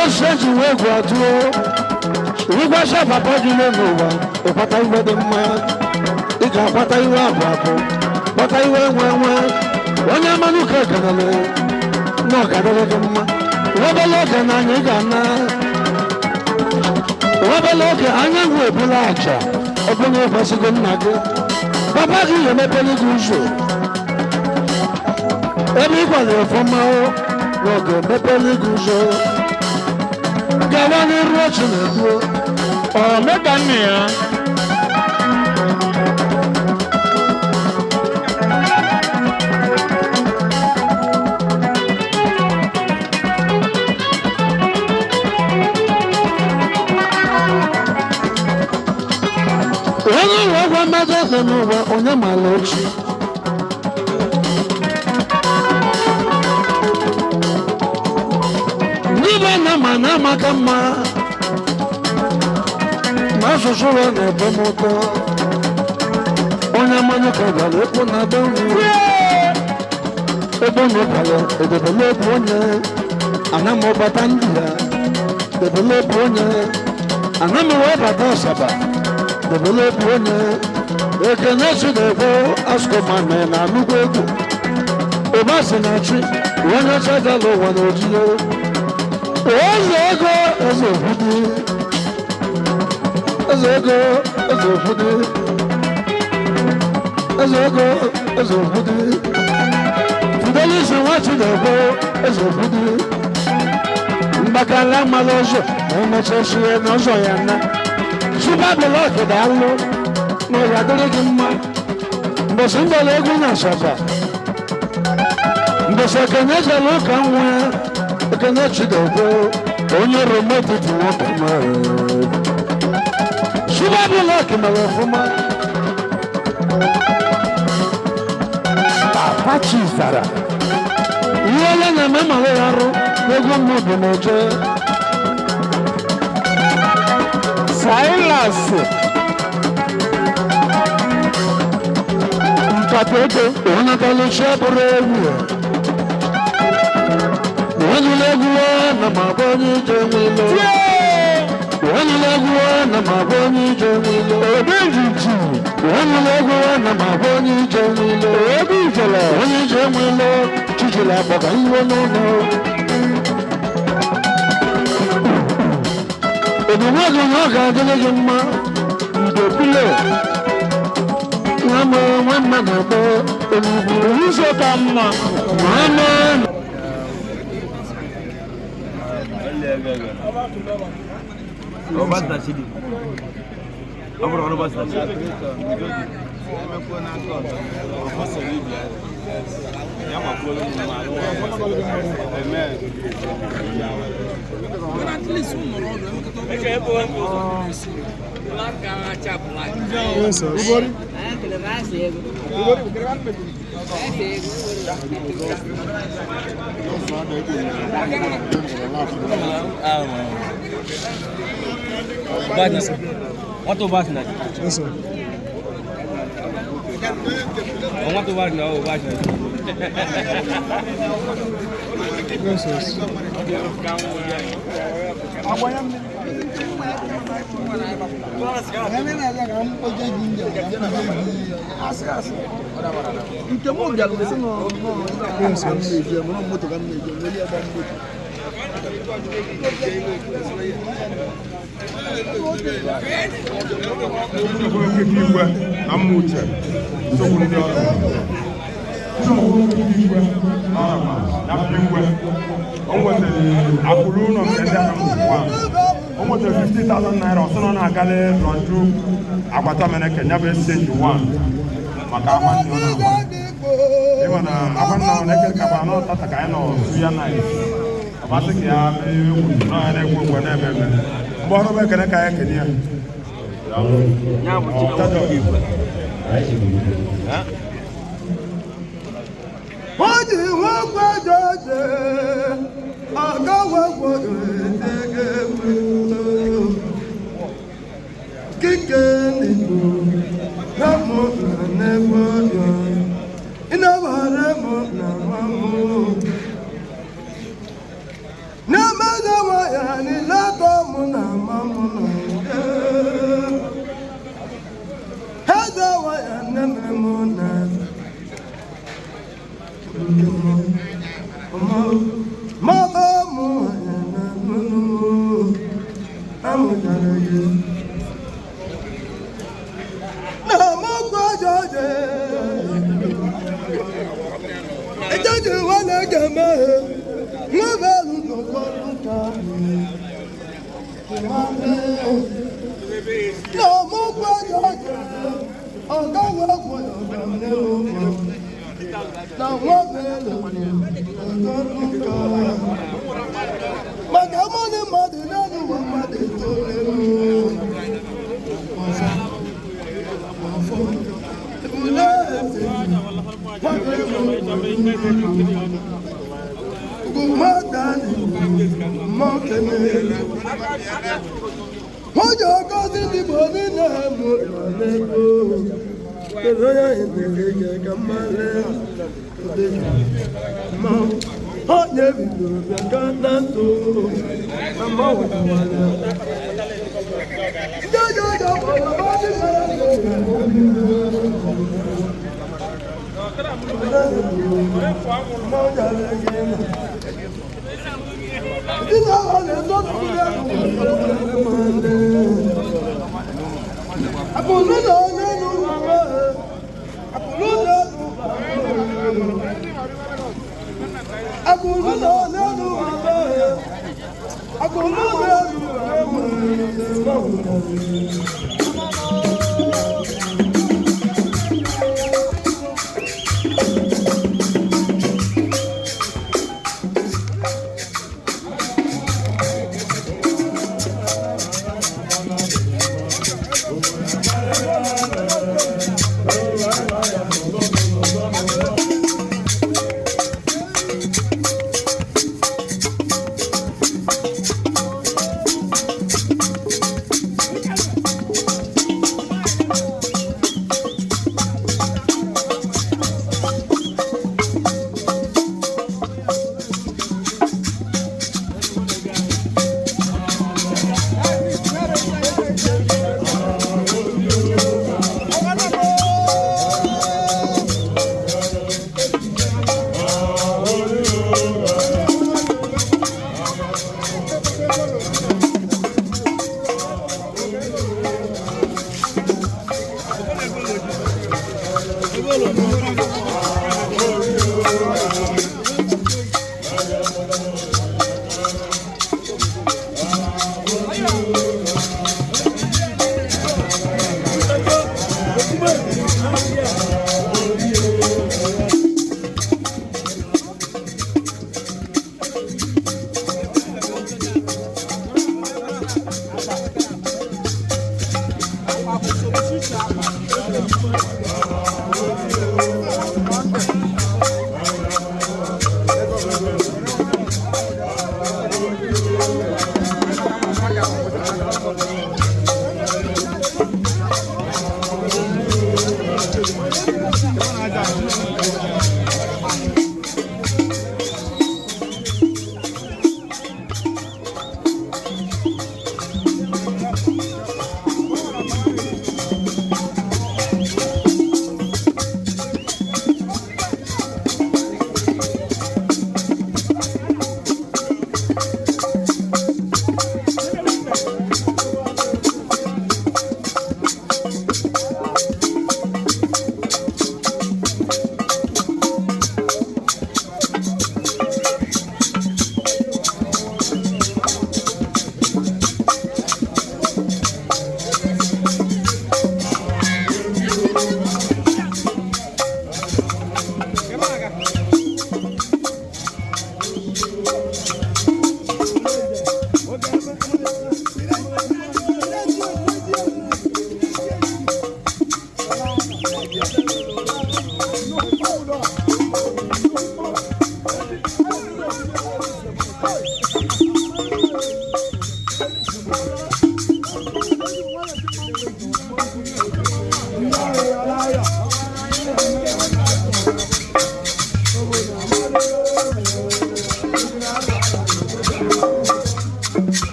President EGWUATU Igwasha papa jile n'ụwa ịkwata iwe dị mma ị ga-akwata iwe abụọ kwata iwe nwe onye amanụ ka ekenele na ọgadịrị gị mma webele oge na anyị ga-ana webele oge anya hụ ebula aja ọ bụ na ịkwasịgo nna gị papa gị ga-emepere gị ụzọ ebe ị gwara ọfọma na ọ ga-emepere gị ụzọ gawa n'iru ochi na-ekwuo mega nne ya onye ụwa gwa mmadụ eze n'ụwa onye maala ochi ndị na ma na amaka mma ma asụsụ ụwa na-ebe m ụtọ onye amanya ka gara ekwu na be nri ebe onye gara edebele ebu onye ana m ọbata ndị ya debele ebu onye ana m webata asaba debele ebu onye ekene si na-ego asụkọmame na anụgwu egwu ụbasinachi onye chagala ụwa na ojiye eze ego eze obodo eze ego eze obodo eze ego eze obodo fidelisi nwachi na-ego eze obodo mgbakala mmalụ ọzọ na emechachie n'ụzọ ya na subablọk daalụ na ọya dịrị gị mma mbọsị mgbere egwu na asaba mbọsị ekene jere ụka nwa ya ekene chidebe onye remote dị nwoke mara subablọk mere ọfụma apachi zara ihe onye na-eme mara ya arụ n'ego mmadụ na-eje Silas nkata ego onataluchi abụrụ egwu onye egwu na ma bụ onye ije nwilo onye egwu na ma bụ onye ije nwilo ebe ejiji onye egwu na ma bụ onye ije nwilo ebe ijele onye ije nwilo chijila akpọga iwe n'ụlọ ebumwe gị na ọ ga-adịrị gị mma ndopile nwa mmadụ akpọ ebugbu ụzọ ka mma mama OGBUEFI What OGBUEFI? Yes, sir. What OGBUEFI? No, OGBUEFI. Yes, sir. Almost 50,000 naira. So now I got it run through Agbata Amaneke. Never said you want. Maka aman ni ona. Even aman na oneke kabano tata kaino suya na. Abase kia me na ene gwo na bebe. Mboro be kene kaya kenia. Nya bu ti OGBUEFI. Ha? Oji wo gbojoje. Aga wo gbojoje.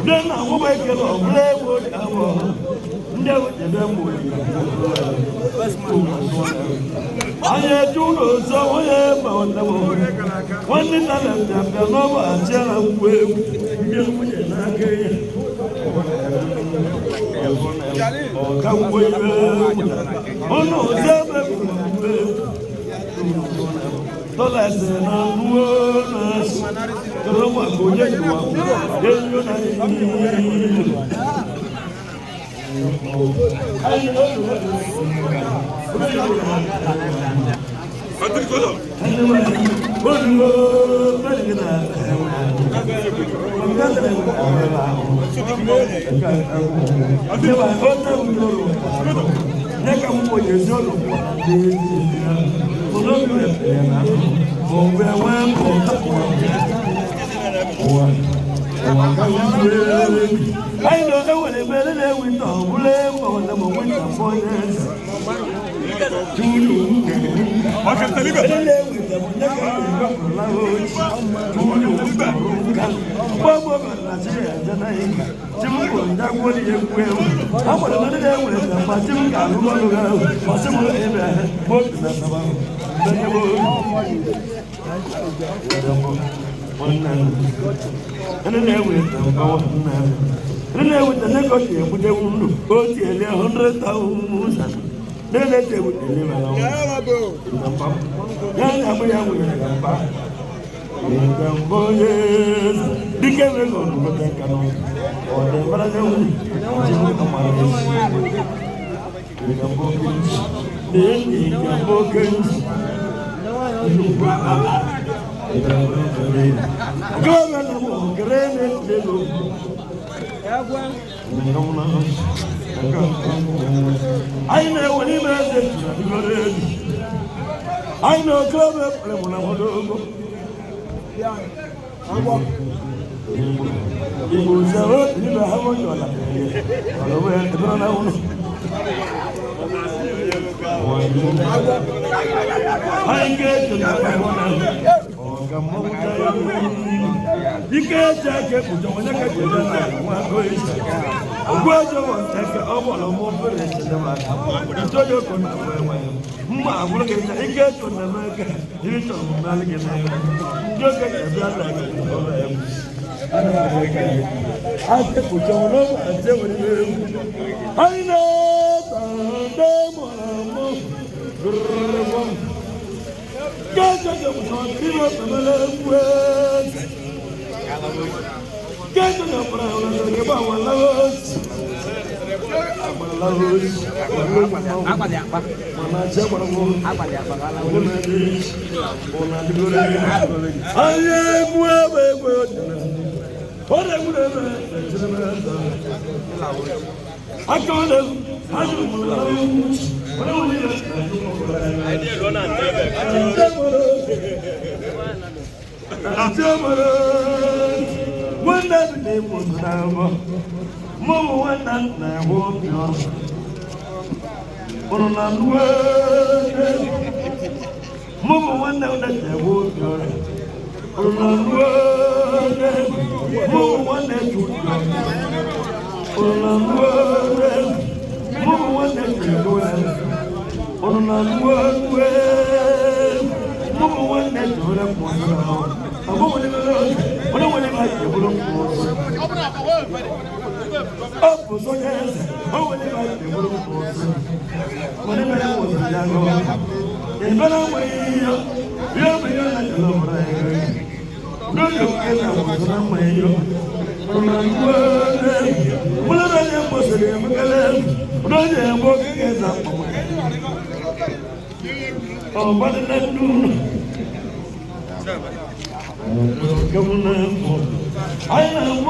Then I will make it all playwood. Never did them with I had to so I am on the moon. One did not have them, the lover and tell them with come with oh no, the lesson of words, the Roman I know when they better than we don't blame on them when the foreigners to you. I can tell you better with them when they and then with the negotiation with the wound, both 100,000. Then they would deliver. I know when he made it. I know club up when I want to go. He will say, you know how much you I get to that. You can't take it with the one that can do that. Ogbuefi was take a more village in the man. You told your I'm looking at it, get to America. You told me, Malikan. Just get a blood like it. I take put on and say what it is. I know the get to the problem about one loves. One day they was now. Mama went and I walked on. Mama went down that they walked on. Mama went that to Mama went that to go. Mama went that to the I don't want to like up for so yes, oh, when I do whenever I was young, in better way, you're beyond the love. No, you can't have some way. What I am was a young I'm walking as up. Oh, what did I do? I am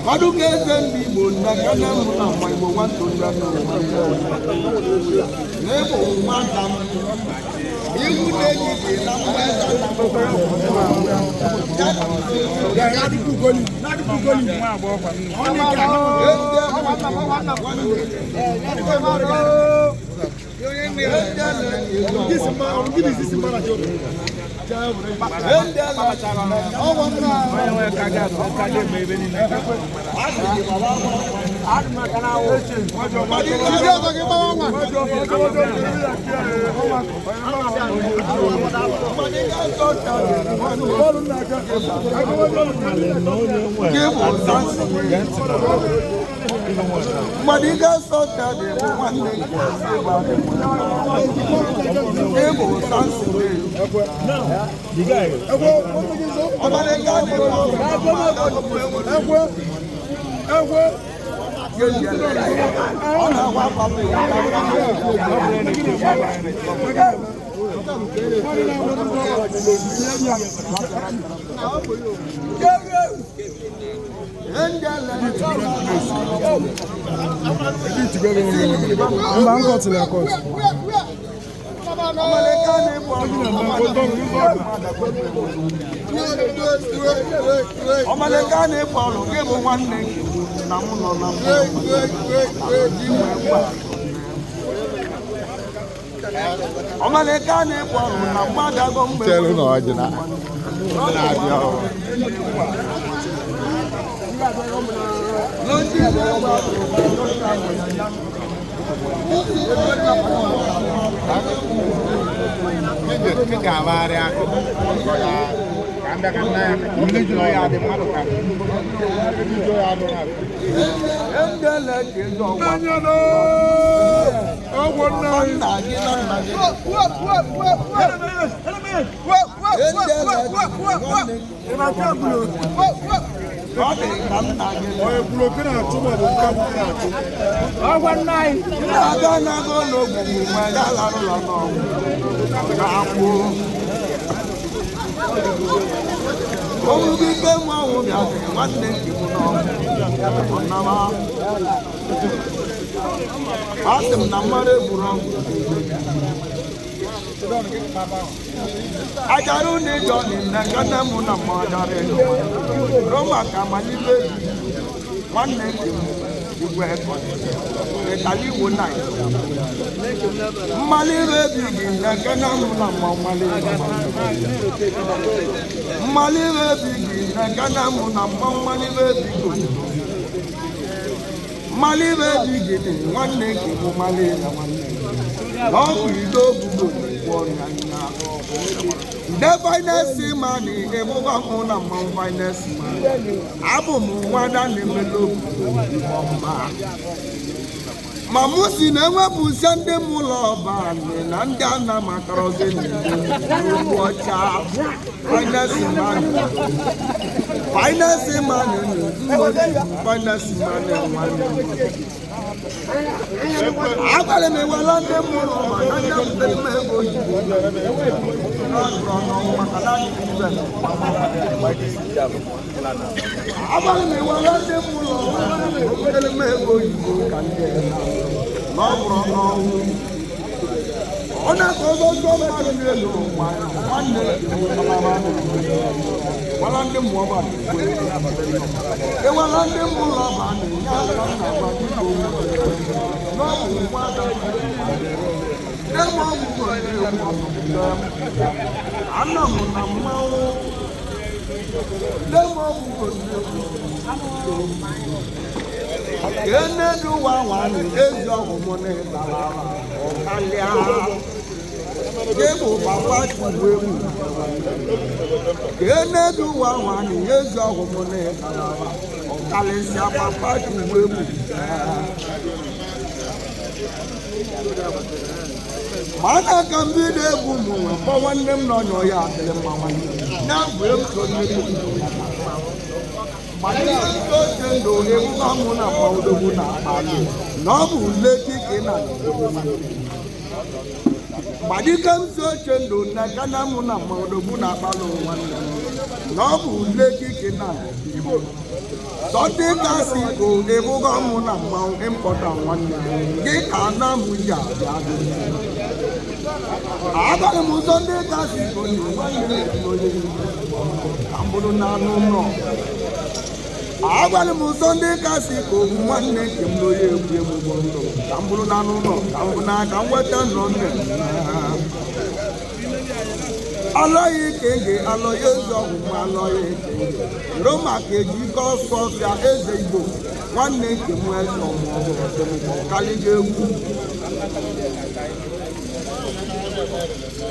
Maduka eze ndị Igbo na kana mụ na mma Igbo nwantụ ndị anọ n'ebe nwata m iwu na-eji dị na mma eze na Madiga sota de one Omalekane Paulo give one name. Omalekane Paulo na mada gombe. Tell no ajina. Ajaru ni Johnny na kana muna madare Roma kama libe one neck igwe eko etali wona mali rebi na kana muna mali rebi na kana muna mali rebi mali rebi gidi one neck igwe mali na no ido bugo the finance money, a woman on finance money. Abum, one and the middle. Mamusi never put Sunday Mula Ban and Dana Macarosin. Watch out, finance money. Finance money, finance money. Abale me walande mulu mananda mbeme goji abale me walande mulu mbeme goji kande no bro no ona kozo so maru ni lo wanne walande mo ba e walande mulu ba ni ya na ba ni no wada demo mo ana mo na mawo demo mo kene du wa ni ezo mo ne baba o kalia demo baba tuwe mu kene du wa ni ezo mo ne baba o kalia baba tuwe mu mana kambide bumu pa wandem no nyo ya tele mama na bwe so ni mana so tendo e bu amu na pa odogu na alu no bu leki kina madikam so tendo na kana mu na ma odogu na alu wanne no bu leki kina Sọdị kasị ko ebugo mụ na mmanwụ ịmpọta nwanne gị ka na mụ ji abịa abalị m ụzọ ndị kasị ko nwanne ka mbụrụ n'anụ ụlọ abalị m ụzọ ndị kasị ko nwanne nke m n'onye egwu egbugbo ndụ ka mbụrụ n'anụ ụlọ ka mbụ n'aka nweta nọ nne alọghị kenge alọghị ezi ọgwụgwụ alọghị kenge ro maka ejikọ ọsọ ọfịa eze Igbo nwanne nke m eze ọmụọgụ karịga egwu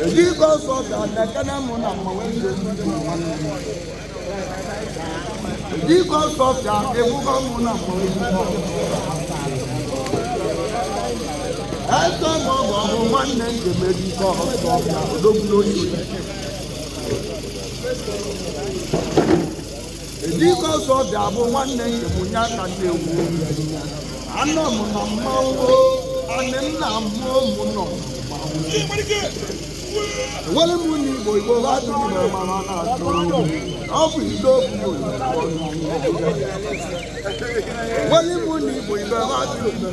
ejikọ ọsọ ọfịa dekene mụ na mmanwụ eze Igbo nwanne ejikọ ọsọ ọfịa ebugo mụ na mmanwụ eze ọmụọgụ nwanne nke m ejikọ ọsọ ọfịa odogwulo oyi Ejikọ ọsọ bịa bụ nwanne nke m nye aka na-ewu anọ m na mmanwụ anị m na mmụọ m nọ enwere m n'Igbo Igbo adịghị na mama na-atụ ọ bụ ido okwu enwere m n'Igbo Igbo adịghị na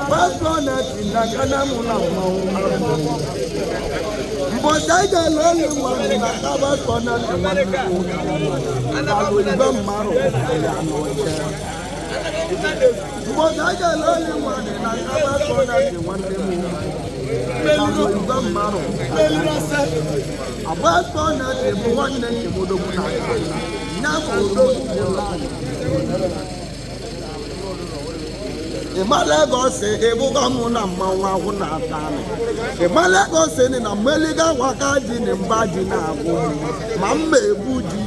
Pasoneti na kana mụ na mmanwụ mbọchị anyị ga-ele onye nwanne na kaba soneti nwanne alụ igbe mmarụ ya n'oche mbọchị anyị ga-ele onye nwanne na kaba soneti nwanne m alụ igbe mmarụ abụọ soneti bụ nwanne nke m odogwu na ya bụ odogwu Lagos ebugo mụ na mmanwụ ahụ na-ata anụ Lagos ni na mmeliga nwaka ji na mba ji na-agwụ ma mma ebu ji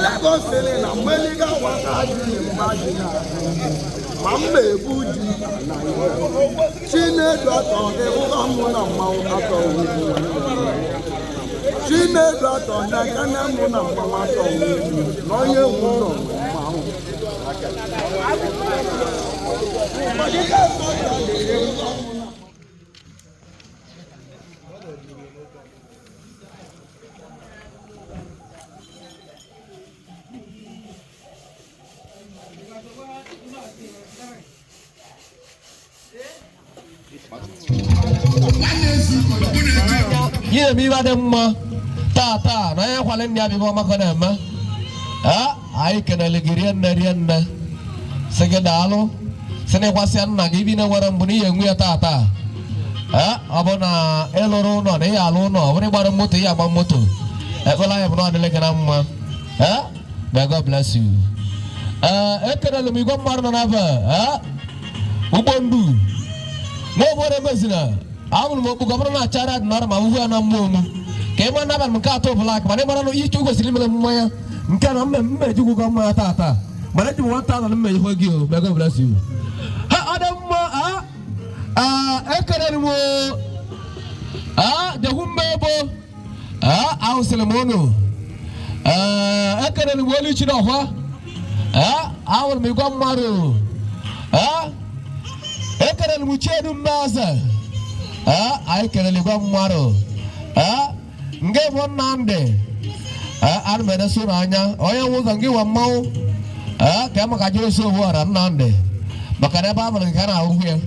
Lagos ni na mmeliga nwaka ji na mba ji na-agwụ ma mma ebu ji Chinedu atọ ebugo mụ na mmanwụ atọ Chinedu atọ na kana mụ na mmanwụ atọ na onye nwe ụlọ Yeye mi ba de mma ta na ya kwale ndi abi mama kana ma ai kana legiria na sege dalo sene kwasi anna gi bi na wara mbuni ye ngu ya ta abona eloro no ne ya lo no wori gbara moto ya gba moto ekola ya bro adele kana mma may God bless you ekere lo mi go mar na ba ubondu mo bore mesina amul mo bu gobro na chara na ma wu na momu ke ma na ba mka to black ma ne mara no yi chu go silimele mmanya nke na mme jugu go ma ta mana ji wanta na mme ho gi o may God bless you adam ma ekere ni mo de humme bo aw selemono ekere ni woli chi do ho awol mi go maru ekere ni mu chedu maza ay ekere ni go maru nge wonande an mena suranya oya wuza ngi wa mau kama kajiro so wara nande makana ba mun kana uhuye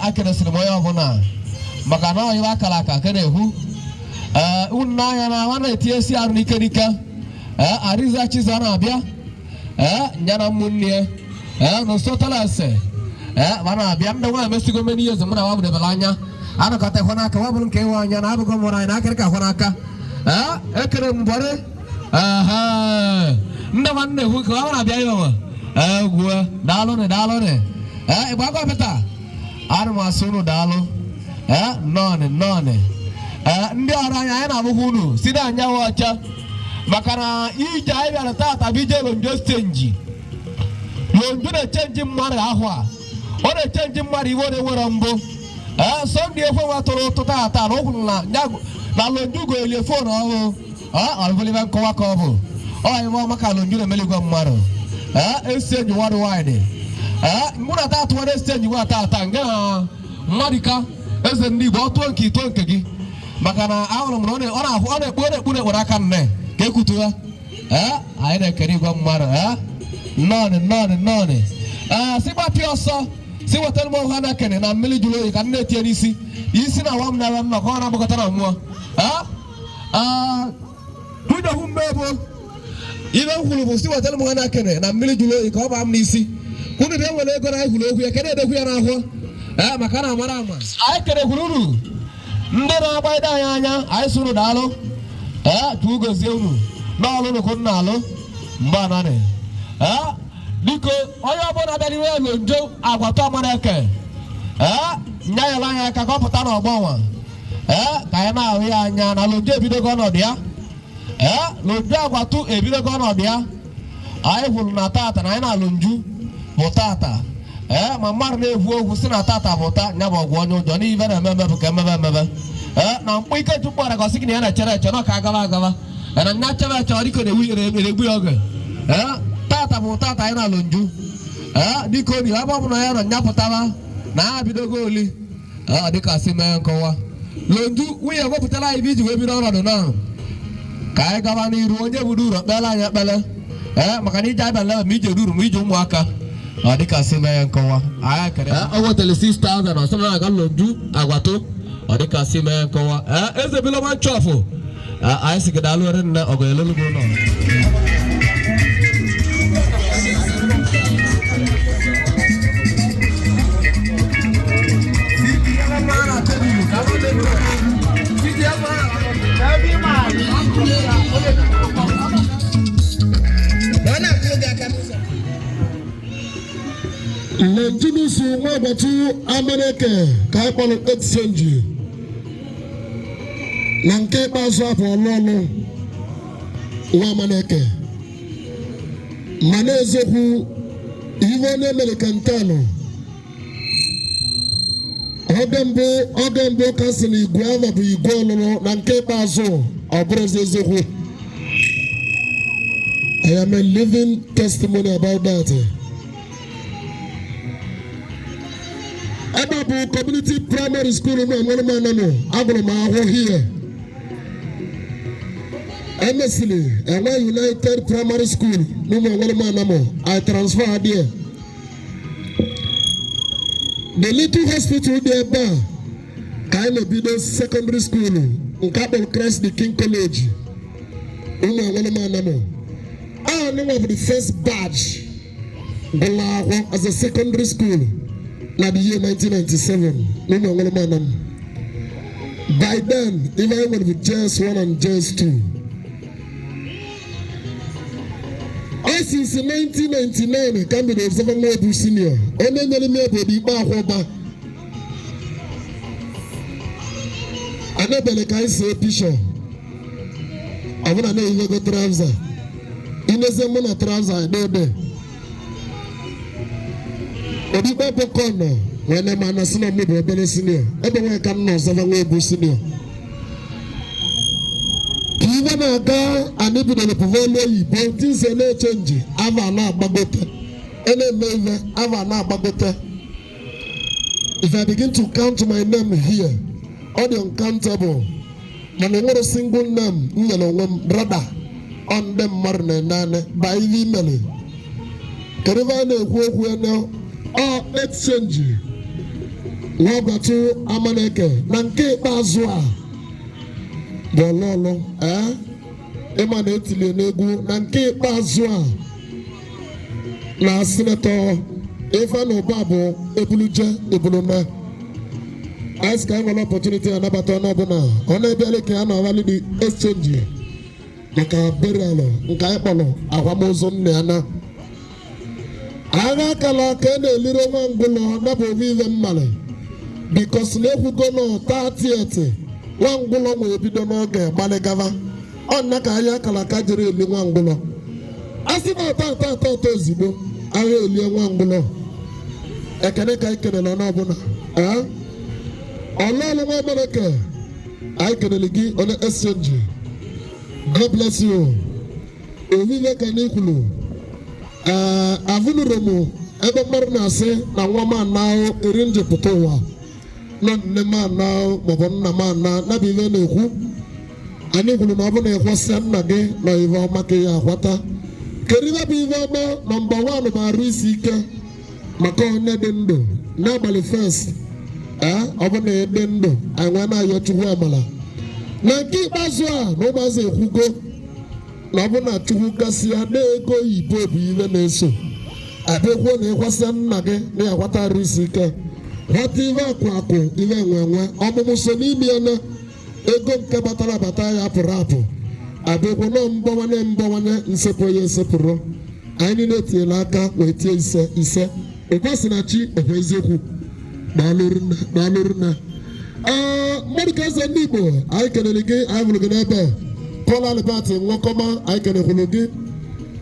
akere sino moyo bona makana oya kalaka kene hu unna ya na wana tiesi arunika ariza chizana abia nyana munnie no sotalase wana abia ndawa mesigo meni yezo muna wabu de balanya ana kata hona ka wabu nke wanya na abugo mona na kere ka hona ka ekere mbore nda wanne hu ka wana bia yo gua dalo ne iba ko beta anu masunu dalo none ndi aranya ya na buhunu sida anya wacha makana ija ibe na tata bije lonjo stage lonjo na change mara ahwa o na change mara iwo de worambo so ndi efo wa toro to tata no kunna na lonjo go ele phone o alvoli ban ko wa ko bo o mo maka lonjo na meli go maro exchange worldwide nguna tata wa exchange wa tata nga marika eze ndi bo to nki gi maka na ahụrụ m na ọ na-ekpure aka nne ka ekutu ha anyị na-ekere igwe mmadụ nnọọnị si gbapịa ọsọ si wetara m ọha na-ekene na mmiri jụrụ oyi ka m na-etinye n'isi isi na awa m na mma ka ọ na-agbakọta na mmụọ dudohu mmebo ibe m kwuru bụ si wetara m ọha na-ekene na mmiri jụrụ oyi ka ọ baa m n'isi unu dị enwere ego na anyị hụrụ okwu ya kedụ edekwu ya n'ahụ maka na amara ama anyị kerekwuru unu ndị na-agba ide anyị anya anyị sụrụ daalụ ka ugozie unu n'ọlụ nụkụ nna alụ mgbe ananị biko onye ọbụla bịara iwe elu njo Agwatu Amaneke nya yala anya aka ka ọ pụta n'ọgbọnwa ka anyị na-ahụ ya anya na lonjo ebidogo ọnọdụ ya lonjo Agwatu ebidogo ọnọdụ ya anyị hụrụ na tata na anyị na-alụ nju bụ tata ma mmadụ na-ekwu okwu si na tata bụ taa nya bụ ọgwụ onye ụjọ n'ihe na-ememe bụ ka emebe na mkpụ ike chukwu ara gosi gị na ya na-echere eche na ka agaba na nya chere eche ọ dịka na-egbu ya oge tata bụ tata anyị na-alụ nju dịka obi ebe ọ bụla ya na nya pụtara na ha bidogo oli dịka si mee nkọwa lonju nwunye wepụtara anyị iji wee bido ọnọdụ n'ahụ ka anyị gaba n'iru onye budo uru kpere anyị ekpere maka na ije abịa lebe ma ije ruru ma ije ụmụaka ọ dịka si mee nkọwa o wetara 6,000 ọsọ na-aga lonju Agwatu ọ dịka si mee nkọwa eze biloman chọfụ anyị si gị daalụ ere nne ọgọ elolugo nọ Longinus Nwa Amaneke ka anyị kpọrọ exchange na nke ikpeazụ abụ Oluolu Nwa Amaneke ma na-ezokwu ihe onye mere ka nke anọ oge mbụ ka sị na igwe ahụ bụ igwe ọlụlụ na nke ikpeazụ ọ bụrụ eziokwu. I am a living testimony about that. Ebe community primary school no Amanano agụrụ m ahụ here. Honestly, and United Primary School no Amanano I transfer there. The little hospital there kind of be the secondary school in Capel Christ the King College. I know of the first batch as a secondary school in the year 1997. By then, even with JS1 and JS2. Since 1999, can be the 7 senior. Only the Bahoba. I never can say picture. I want to know if you go trouser. In the same manner, trouser, I know there. Odiba Bokono, when a man has not moved a senior, everyone can know 7 senior. Even a guy and even the Pavolo, both things and no change. Avana Bagote. Any member, Avana Bagote. If I begin to count my name here, all the uncountable, and another single name, brother, on them Marne Nane, by email. Caravana who now, all exchange. Agwatu Amaneke, Nanke Bazwa. Bololo, emanetili n'egwu na nke ikpeazụ a na Senator Ifeanyi Ubah ebuluje ebulume. As ka nwere opportunity anabata n'ọbụna ọ na-ebiala ka a na-awali the exchange maka burial nke anyị kpọrọ akwamozu nne ya na agha akala ka a na-eliri nwa ngwụlọ na bụ ovive mmale because na-ekwugo nọ 30th Wangbulo mo ebido n'oge gbaligava onna ka anya kala ka jere eli Wangbulo asina ta ozigbo agha eli Wangbulo ekene ka ikene no na obuna Oluolu Nwa Amaneke I kenele gi on exchange. God bless you. Ovive kanikulu avunu romo ebe mmarụ na ase na nwa man na erinje putowa na nne m ana maọbụ nna m ana nabụ ife na-ekwu anyị kwuru na ọ bụ na ịkwasịa nna gị na ife ọma ka ya akwata kedu ife bụ ife ọma nọmba 1 bụ arụ isi ike maka onye dị ndụ n'abalị fest ọ bụ na ịdị ndụ anyị nwee na-ayọ Chukwu amala na nke ikpeazụ a na ụmụazị ekwugo na ọ bụ na Chukwu gasị ya na ego oyibo bụ ife na-eso abịakwuo na ịkwasịa nna gị na ya akwata arụ isi ike ghọta ife akwụ akwụ ife enwe ọmụmụ so n'ime ya na ego nke batara abata ya pụrụ apụ abịakwu na mbawanye nsepụ ya esepụrụ anyị niile etinyela aka wee tie ise ụkwasịnachi ọkwa eziokwu daalụrụ na mmadụ ka eze ndị Igbo anyị kelere gị anyị hụrụ gị n'ebe Paul Albert Nwokoma anyị kelekwuru gị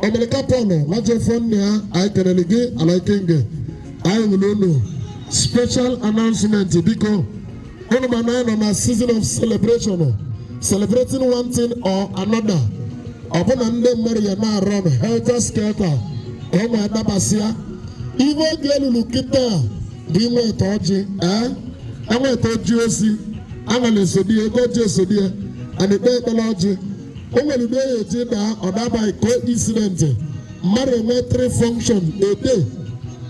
Omelika Paul Wajefọ nne ya anyị kelere gị Alaikenge anyị hụrụ unu special announcement biko unu ma na nọ na season of celebration celebrating one thing or another ọbụna ndị mmadụ ya na-arụ helter skelter ka ọ na-adabasịa ife oge elulu kịta bụ inwe ete ọjị enwe ete ọjị osi aṅala esodi ego ọjị esodi ya ana ekpe ekpere ọjị o nwere udo ya eji na ọdabaghị ko incident mmadụ enwe 3 function a day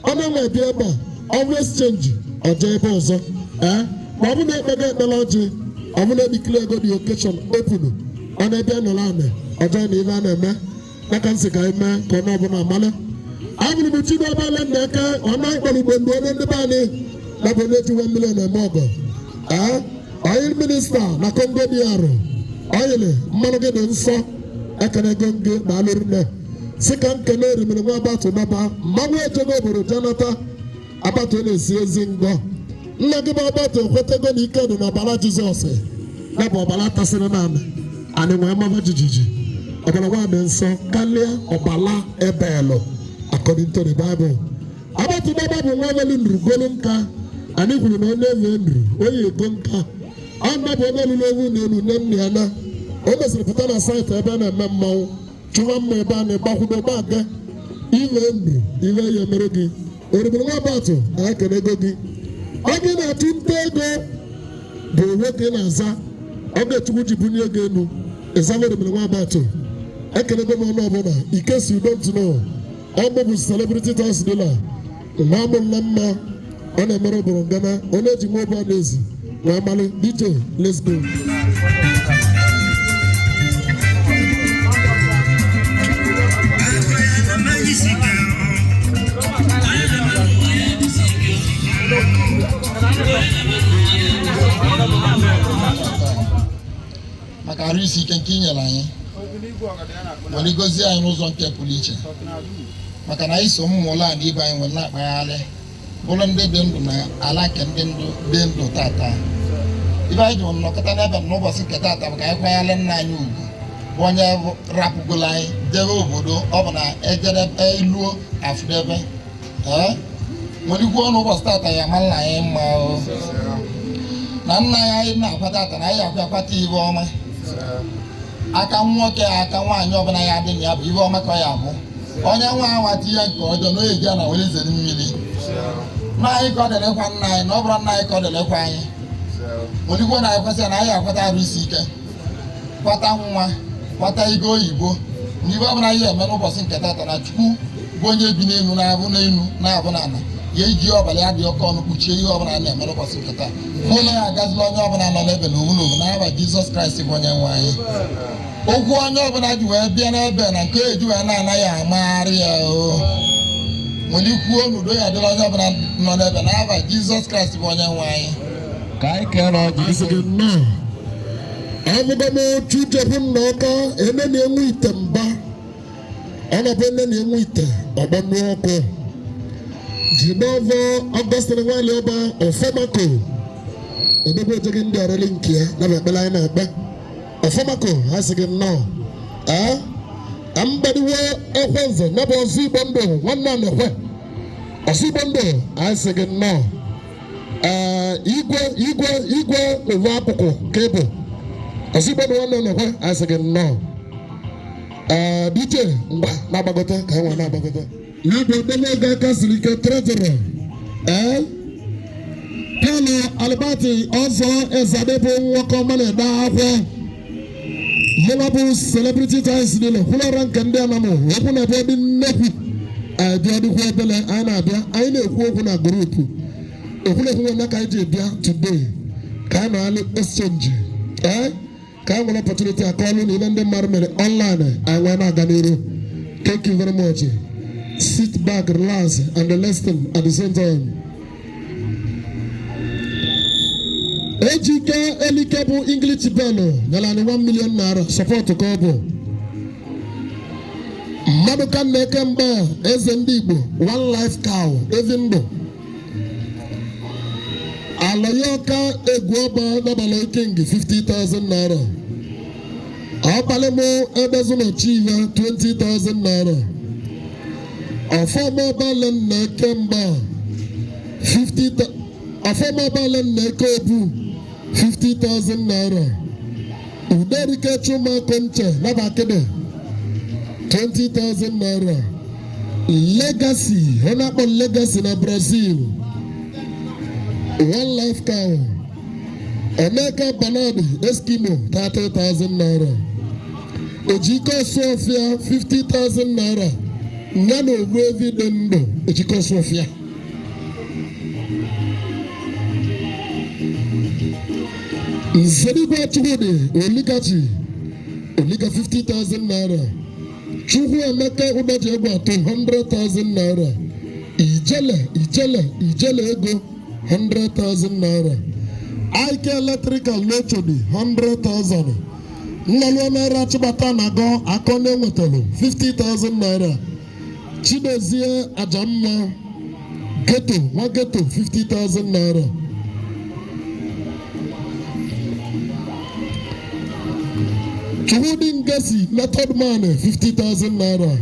ọ na-enwe ebe ebe always change ọjọ ebe ọzọ ma ọ bụ na ekpego ekpere ọjị ọ bụ na edikile ego dị occasion open ọ na-ebe nọrọ anị ọjọ na ife a na-eme n'aka nsị ka anyị mee ka ọ na-ọbụla amala abụrụ m Chidobe Alaneke ọ na-akpọrọ ugbo ndị onye ndị be anyị na bụ na-ejiwe million eme ọgọ oil minista na Congo DR oyili mmanụ gị dị nsọ ekenego gị na alụrụne si ka nkele erimiri nwa Agbatu naba mmanwụ ejego obodo janata Agbatu na-esi ezi ngọ nna gị bụ Agbatu ekwetego na ike dị n'ọbara Jizọs ya bụ ọbara tasịrị naanị anyị nwee mama jijiji ọbara nwa dị nsọ karịa ọbara ebelụ according to the Bible. Agbatu naba bụ nwa veli nduru golu nka anyị kwuru na onye ewe nduru onye ego nka ọ nabụ onye lụrụ ewu na elu nne nne ya na o mesịrị pụta na saịtị ebe a na-eme mmanwụ chụwa mma ebe a na-egbakwudo gbaga ile nduru ile ya mere gị oribiri nwa Agbatu anyị kere ego gị ọ gị na-atụ nta ego bụ nwoke na-aza ọ ga-echukwu ji bunye ego elu ịzama oribiri nwa Agbatu ekelego m ọnụ ọbụla ike si don't know ọ bụ celebrity toys dealer nwa amụla mma ọ na-emere obodo ngana onye eji nwa obe na-ezi nwa amalị DJ let's go maka arụ isi ike nke inyere anyị were gozie anyị n'ụzọ nke pụrụ iche maka na iso mmụọla na ibe anyị nwere na-akpagharị bụrụ ndị dị ndụ na ala nke ndị dị ndụ tata ibe anyị ji nnọkọta n'ebe n'ụbọchị nke tata bụ ka anyị kwanyere nna anyị ugwu bụ onye rapụgolo anyị jebe obodo ọ bụ na ejedebe iluo afụdebe nwere ikwu ọnụ ụbọchị tata ya mara na anyị mma na nna anyị na-akwata tata na anyị akwata ibe ọma aka nwoke aka nwaanyị ọbụla ya dị na ya bụ ibe ọma ka ya abụ onye nwa awata ihe nke ọjọọ na oyi na were zere mmiri nna anyị ka ọ delekwa nna anyị na ọ bụrụ nna anyị ka ọ delekwa anyị oligbo na anyị kwesịrị na anyị akwata arụ isi ike kwata nwa kwata ego oyibo na ibe ọbụla ihe eme n'ụbọchị nke tata na Chukwu bụ onye bi n'elu na-abụ n'elu na-abụ n'ala ya iji ọbara ya dị oke ọnụ kpuchie ihe ọbụla na-eme n'ụbọchị nke taa n'ụlọ ya agazila onye ọbụla nọ n'ebe na owu n'owu n'aba Jizọs Kraịst bụ onye nwe anyị okwu onye ọbụla ji wee bịa n'ebe na nke eji wee na-anaghị amagharị ya nwere ikwuo n'udo ya dịrị onye ọbụla nọ n'ebe n'aba Jizọs Kraịst bụ onye nwe anyị ka anyị kere ọjị abụgo m otu jebu m n'ọka ene na-enwe ite mba ọ nọbụ ene na-enwe ite ọgbọ n'ọkụ Jinọvọ Ọgọstin nwanyị ọba Ọfọmako edebe oje gị ndị ọrịrị nke ya na ekpere anyị na-ekpe Ọfọmako ha sị gị nnọọ ka mbadiwe ekwe nze ya bụ ọzọ Igbo ndụ nwanne a na-ekwe ọzọ Igbo ndụ anyị sị gị nnọọ igwe owu akụkụ ka ị bụ ọzọ Igbo ndụ nwanne a na-ekwe anyị sị gị nnọọ DJ ngwa na-agbagote ka anyị nwa na-agbagote ya bụ obere ego aka siri ike trejọrọ Kano Albati also ezadebo nwako mane da akwa. Mulabu celebrity ties dilo. Hula rankende anamo. Wakuna bodi neku. Dia di kwa bele ana bia. Aine kuna group. Okule huwa naka ije bia today. Kano ali exchange. Kano wala opportunity akolu ni nende marmele online. Awana ganiro. Thank you very much. Sit back, relax, and listen at the same time. Ejike Elikebu English Bello, Nalani 1 million naira, support to Kobo. Maduka Nekemba, Ezendibo, 1 life cow, Evindo. Alayoka Egwaba, Nabalo King, 50,000 naira. Abalemo Ebezuno Chiva, 20,000 naira. A former Balen Nekemba, 50,000. A former Balen Nekobu, 50,000 naira. Uderike Chuma Conche, Nabakede, 20,000 naira. Legacy, Honorable Legacy na Brazil, 1 life cow. Emeka Banadi, Eskimo, 30,000 naira. Ejiko Sofia, 50,000 naira. Nano Wevi Dendo, Ejiko Sofia. Zediba Chugode, Olikachi, Olika 50,000 naira. Chugu Emeka Udaji Egwatu, 200,000 naira. Ijele Ego, 100,000 naira. IK Electrical Nechodi, 100,000. Nalwa naira Chibata Nago, Akone Wetelo, 50,000 naira. Chidozie Ajamma, Ghetto, 1 ghetto, 50,000 naira. Chubudi Ngesi, method man, 50,000 naira.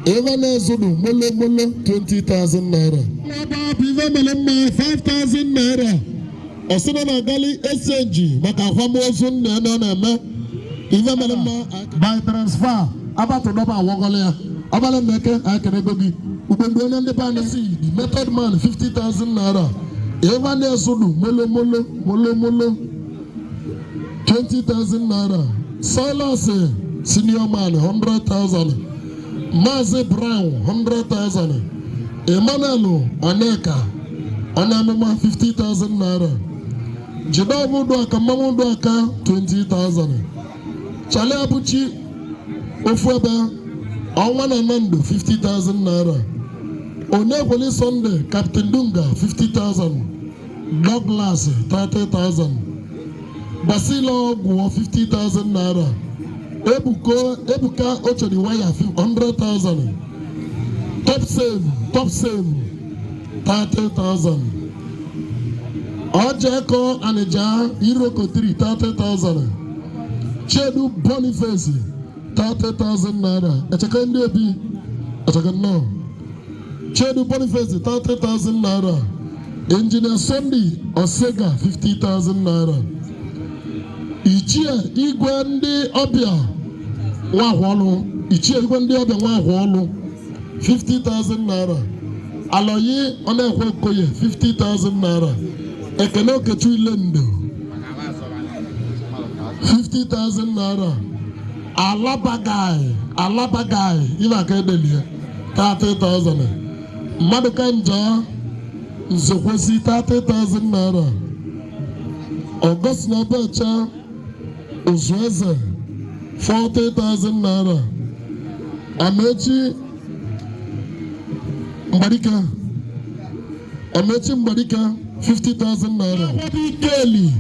Evane Zulu, Molo, 20,000 naira. Naba Piva Melema, 5,000 naira. Osuna Nagali SNG, Makahwamozun, Nana, Piva Melema, by transfer, Abato Naba Wogolea, Abalameke, I can be. Ubendona de Banasi, method man, 50,000 naira. Evane Zulu, Molo, 20,000 naira. Silas, senior man, 100,000. Maze Brown, 100,000. Emmanuel Aneka, Anamama, 50,000 naira. Jidamu Dwaka, Mamu Dwaka, 20,000. Chale Abuchi, Ofueba, Awana Nando, 50,000 naira. Onegwali Sunday, Captain Dunga, 50,000. Douglas, 30,000. Basilo Ogwo, 50,000 naira. Ebuka Ochodiwaya, 100,000. Top save, 30,000. Ojeko Aneja, Iroko 3, 30,000. Chedu Boniface, 30,000 naira. Echekendebi, Echekeno. Chedu Boniface, 30,000 naira. Engineer Sunday Osega, 50,000 naira. Ichie Igwe ndị ọbịa Nwahụọlụ, Ichie Igwe ndị ọbịa Nwahụọlụ, 50,000 naira. Aloyi Onekwe Okoye, 50,000 naira. Ekene Okechu Ilendo, 50,000 naira. Alabagai, Ivaka Edelie, 30,000. Maduka Nja Nzekwesi, 30,000 naira. August Nabecha Uzueze, 40,000 naira. Amechi Mbadika, 50,000 naira. Kelly,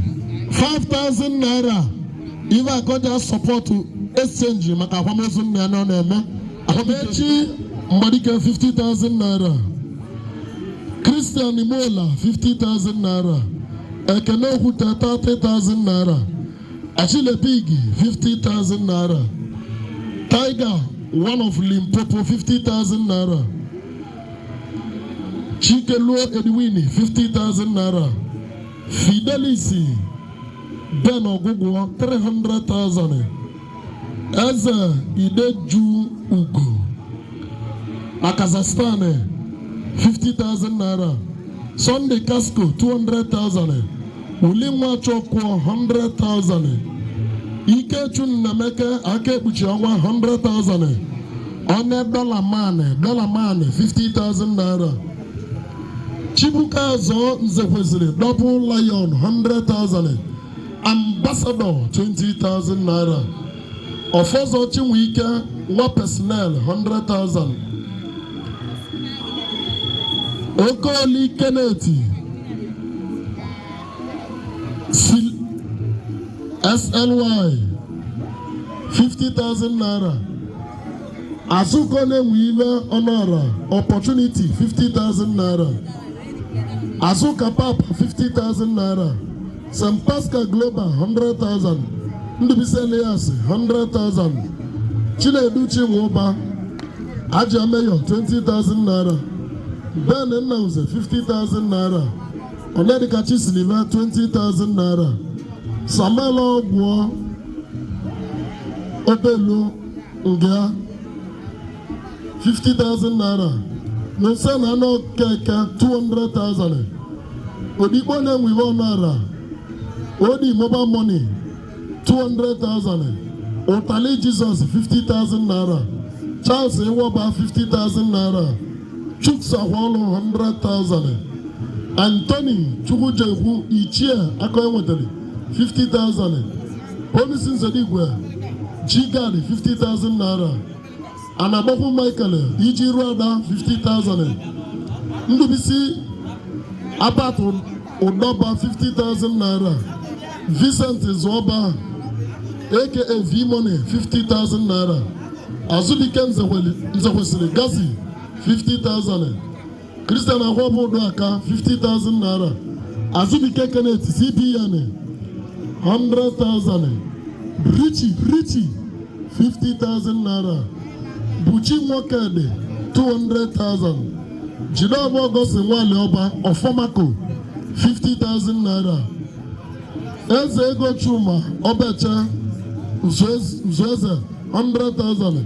5,000 naira. Iva Koja support to exchange Makahwamozun Nana. Amechi Mbadika, 50,000 naira. Christian Imola, 50,000 naira. Ekene Huta, 30,000 naira. Achille Pigi, 50,000 naira. Tiger, one of Limpopo, 50,000 naira. Chikeluo Edwini, 50,000 naira. Fidelisi Ben Ogugwo, 300,000. Eze Ideju Ugo, Kazakhstan, 50,000 naira. Sunday Casco 200,000. Uli Nwachukwu 100,000. Ikechu Nnameke Akekpuchi Ọnwa 100,000. One Dollar Man 50,000 naira. Chibuka Azo Nzekwesiri Double Lion 100,000. Ambassador 20,000 naira. Ofozo Chinwike Nwa Personnel 100,000. Okoli Kennedy SLY 50,000 naira. Azukone Wive Honora Opportunity 50,000 naira. Azuka Papa 50,000 naira. St. Pascal Global 100,000. Ndubise Elias 100,000. Chinedu Chinwoba Aja Mayor 20,000 naira. Ben Nnauze 50,000 naira. Onedika Chisiliva 20,000 naira. Samuel Ogbuo Obelu Nga 50,000 naira. Nusena no Keke 200,000. Odibo Nemwivo naira. Odi Mobile Money 200,000. Otali Jesus 50,000 naira. Charles Ewoba 50,000 naira. Chuksa Walo 100,000. Anthony Chukwujehu Ichie Akoyemoteli 50,000. Police Nzedigwe Gigadi 50,000 naira. Anaboku Michael Ijiruada 50,000. Ndubisi Abat Udoba 50,000 naira. Vincent Zoba aka V-Money 50,000 naira. Azubike Nzekwesiri Gazi 50,000. Christian Ahwabu Doaka 50,000 naira. Azubike Kenneth CPN 100,000. Richie 50,000 naira. Buchi Mwakede 200,000. Jidobo Gosi Nwale Oba Ofomako 50,000 naira. Eze Ego Chuma Obecha Uzueze 100,000.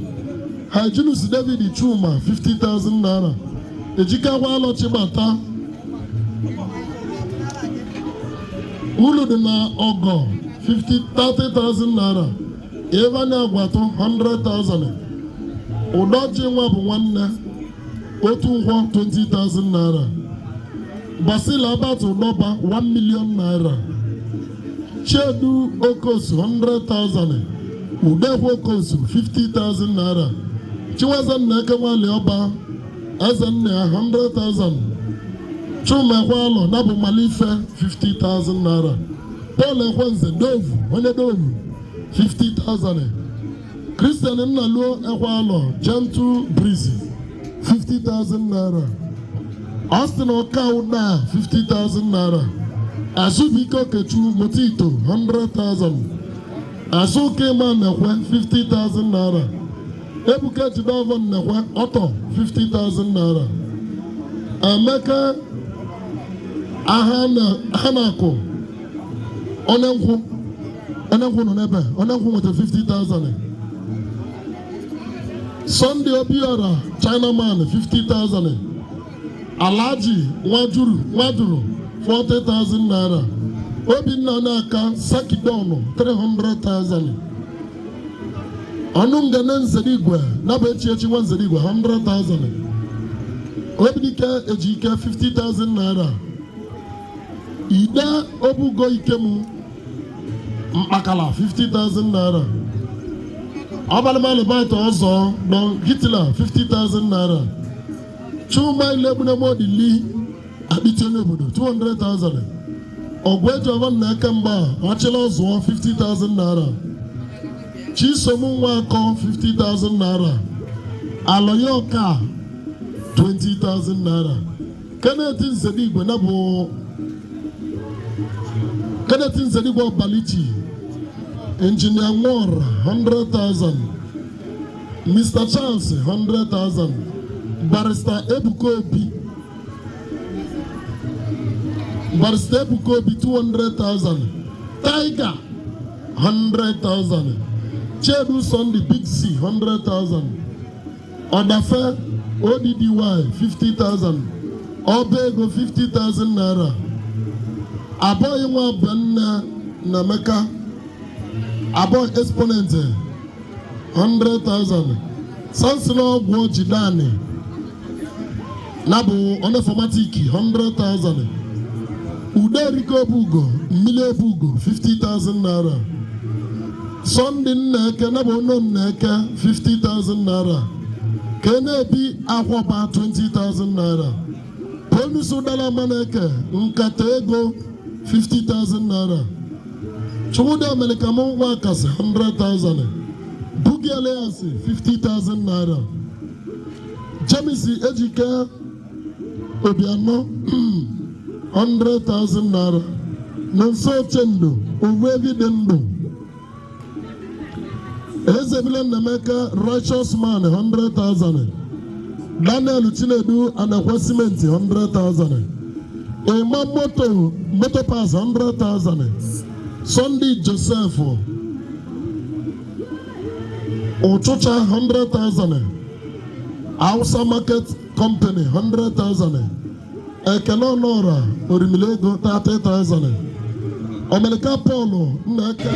Hyginus David Chuma 50,000 naira. Ejika Walo Chibata Uludina Ogo 30,000 naira. Evani Egwuatu 100,000. Udoji Nwabu Nwanne Otunwo 20,000 naira. Basila Abatu Udoba 1 million naira. Chedu Okosu 100,000. Udehu Okosu 50,000 naira. Chiwazan Nekewale Oba Azan 100,000. Chuma Walo Nabu Malife 50,000 naira. Paul Ekwenze Dovu Onye Dovu 50,000. Christian Nnaluo Ekwalo Gentle Breezy 50,000 naira. Austin Okauda 50,000 naira. Azubiko Kechu Motito 100,000. Azuke Manekwe 50,000 naira. Ebuka Chidovon Nekwe Otto 50,000 naira. Emeka Ahanako Onenku no nebe Onenku with 50,000. Sunday Obiora Chinaman 50,000. Alaji Wajuru 40,000 naira. Obinna Naka Sakidono 300,000. Anungene Nzedigwe Nabechi Nzedigwe 100,000. Obinike Ejike 50,000 naira. Ida Obugo Ikemu Makala 50,000 naira. Abalmale Baito Ozo Don Hitler 50,000 naira. Chuma Lebune Modili Abitenobudo 200,000. Ogwejo Van Nakamba Achela Ozo 50,000 naira. Chisomu Nwako 50,000 naira. Aloyoka 20,000 naira. Kenneth Nzedigwe Nabo Kenneth Nzedigwe Balichi Engineer Ngora 100,000. Mr. Charles 100,000. Barrister Ebukobi 200,000. Tiger 100,000. Chedu Sunday Big C 100,000. Odafe ODDY 50,000. Obego 50,000 naira. Aboy Nwa Banna Nameka. Aboy Exponent 100,000. Sansilo Gwojidani. Nabu Oneformatiki 100,000. Uderiko Bugo, Mile Bugo 50,000 naira. Sunday Neke Nabu No Neke 50,000 naira. Kenebi Akwaba 20,000 naira. Oluolu Amaneke Nkatego 50,000 naira. Chumude Amelekamo Wakas 100,000. Bugi Aleasi 50,000 naira. Jamisi Ejike Obiano 100,000 naira. Nonso Chendo Uwevi Dendo. Ezebiel Nameka Righteous Man 100,000. Daniel Chinedu and a cement 100,000. Emma Motor Pass 100,000. Sunday Joseph Ochocha 100,000. Hausa Market Company 100,000. Ekelo Nora Orimilego 30,000. America Polo Naka.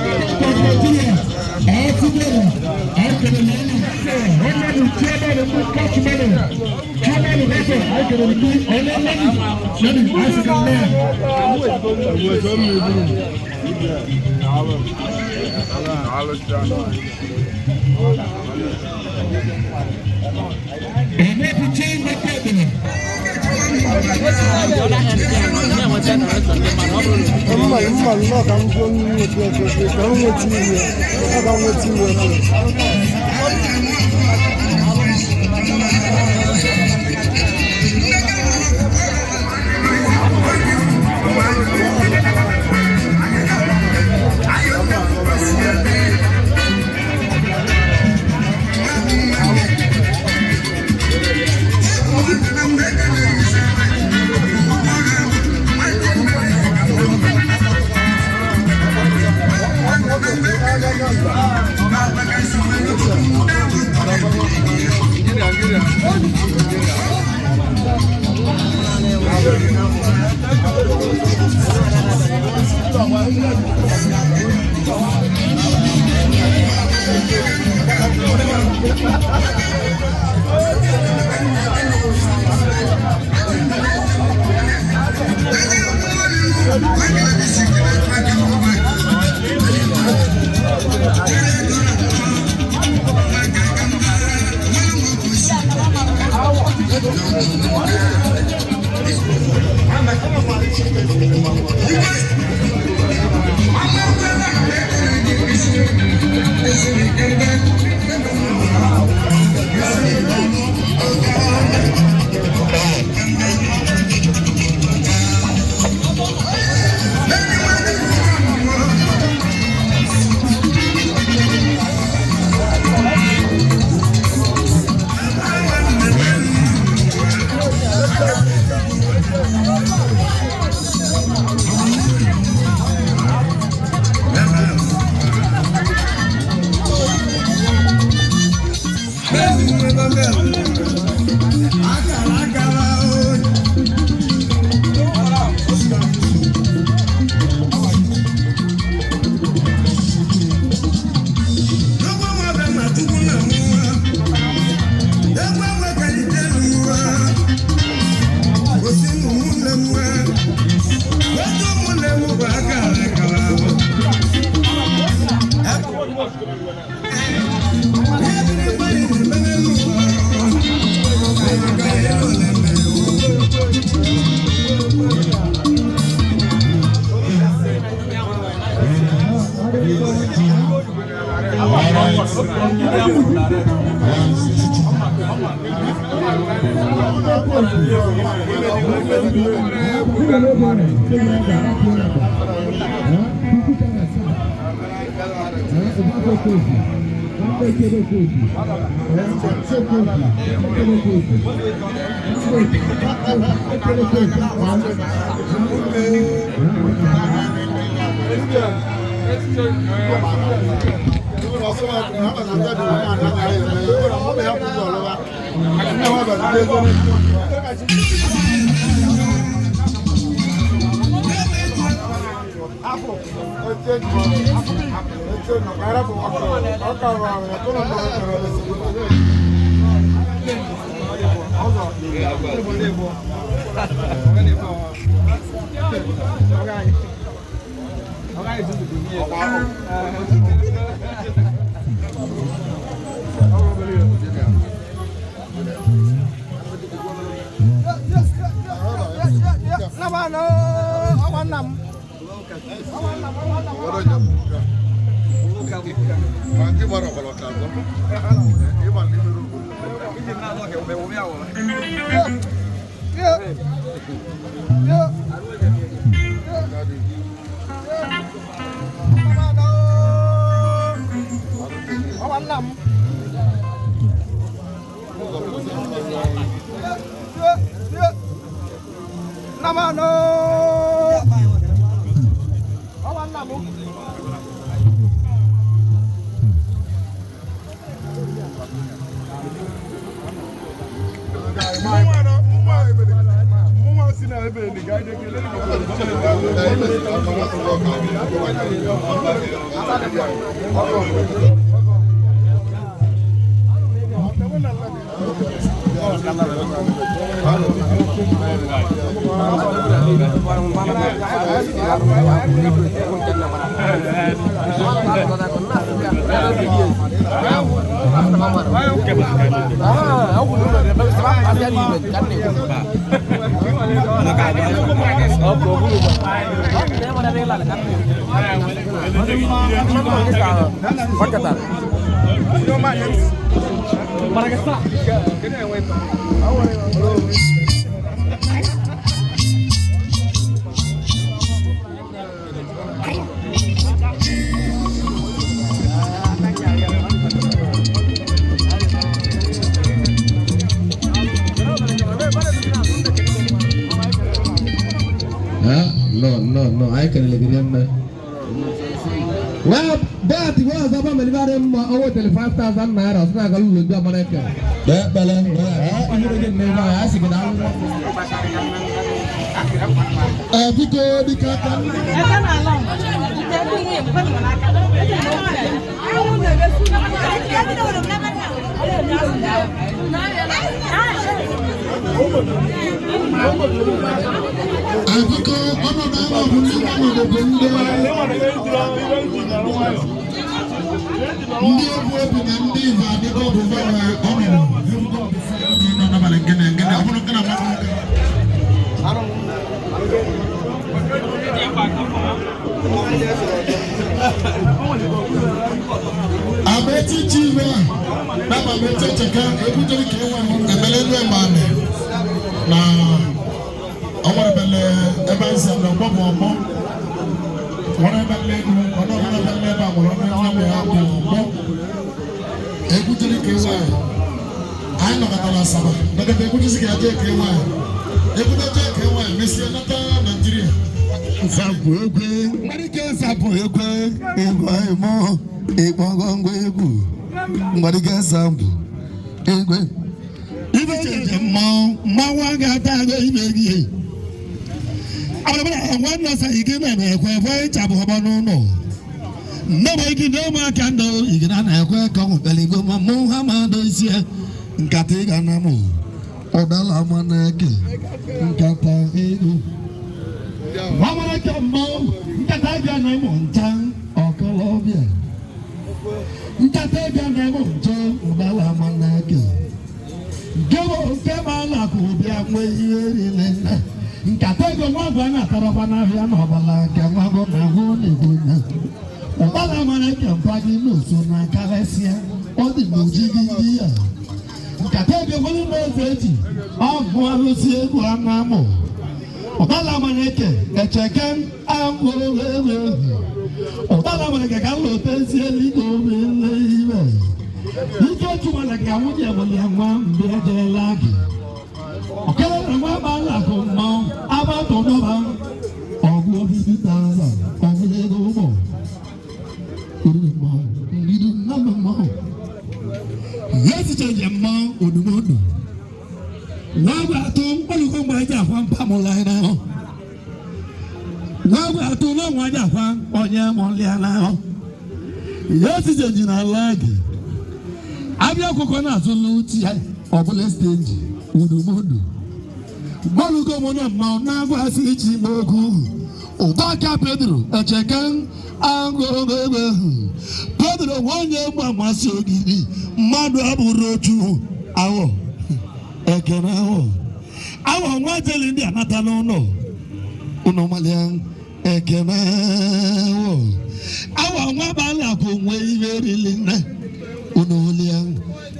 No, I can live in them. Well, that was a woman over 5,000 naira. It's not a little bit of money. That balance, you didn't know I asked you now. Abeti chiwa, baba beti cheka, ebuteri kewa, ebelelwe mane. Na, awara bele, ebansa na bobo bobo. Wana bele ku, wana bele ba, wana bele aku bobo. Ebuteri kewa, ayi no katala saba. Naga ebuteri kewa kewa. Ebuteri kewa, Messi nata Nigeria. Sabu ekwe, marike sabu ekwe, ekwe mo. Ekwangu marike sabu ekwe ibe cheje ma wanga tago imegie abala wanga sa igina na ekwe fo chabu hobono no no ma igina ma kando igina na ekwe ko beligo ma Muhammad isia nkate gana mo odala Amaneke nkata ego Amaneke mo nkata gana mo ntang okolobia Ntatega nemo njo Oluolu Amaneke. Gebo kema la kubia mwezi nene. Ntatega mwangu na tarafana vya nobala kama na honi kuna. Oluolu Amaneke mpagi nusu na kalesia. Odi mujigi. Ntatega mwezi mwezi. Afu alusi egu anamo. Oluolu Amaneke echeken angwewe. Oluolu Amaneke kalo tesi eligo meleime. Ike chumala kamuja mwali amwa mbede lagi. Okele mwa bala kumma abato doba. OGBUEFI taza ogule gobo. Uru mo, ngidu nama mo. Yesi change mo odumodu. Wabatu olugo maja kwa pamulaina. Wabatu no maja kwa onye moliana. Yesi jejina lagi. Abia kokona zuluti obule stage udumodu. Bolugo mona ma na gwa si chi mogu. Obaka Pedro echekan ango Pedro wonye mama si ogiri mmadụ abụrụ otu awo ekene awo nwa jeli ndị anata n'ụlọ ụnọ malia ekene awo nwa bala ko nwe iwe rili na ụnọ lia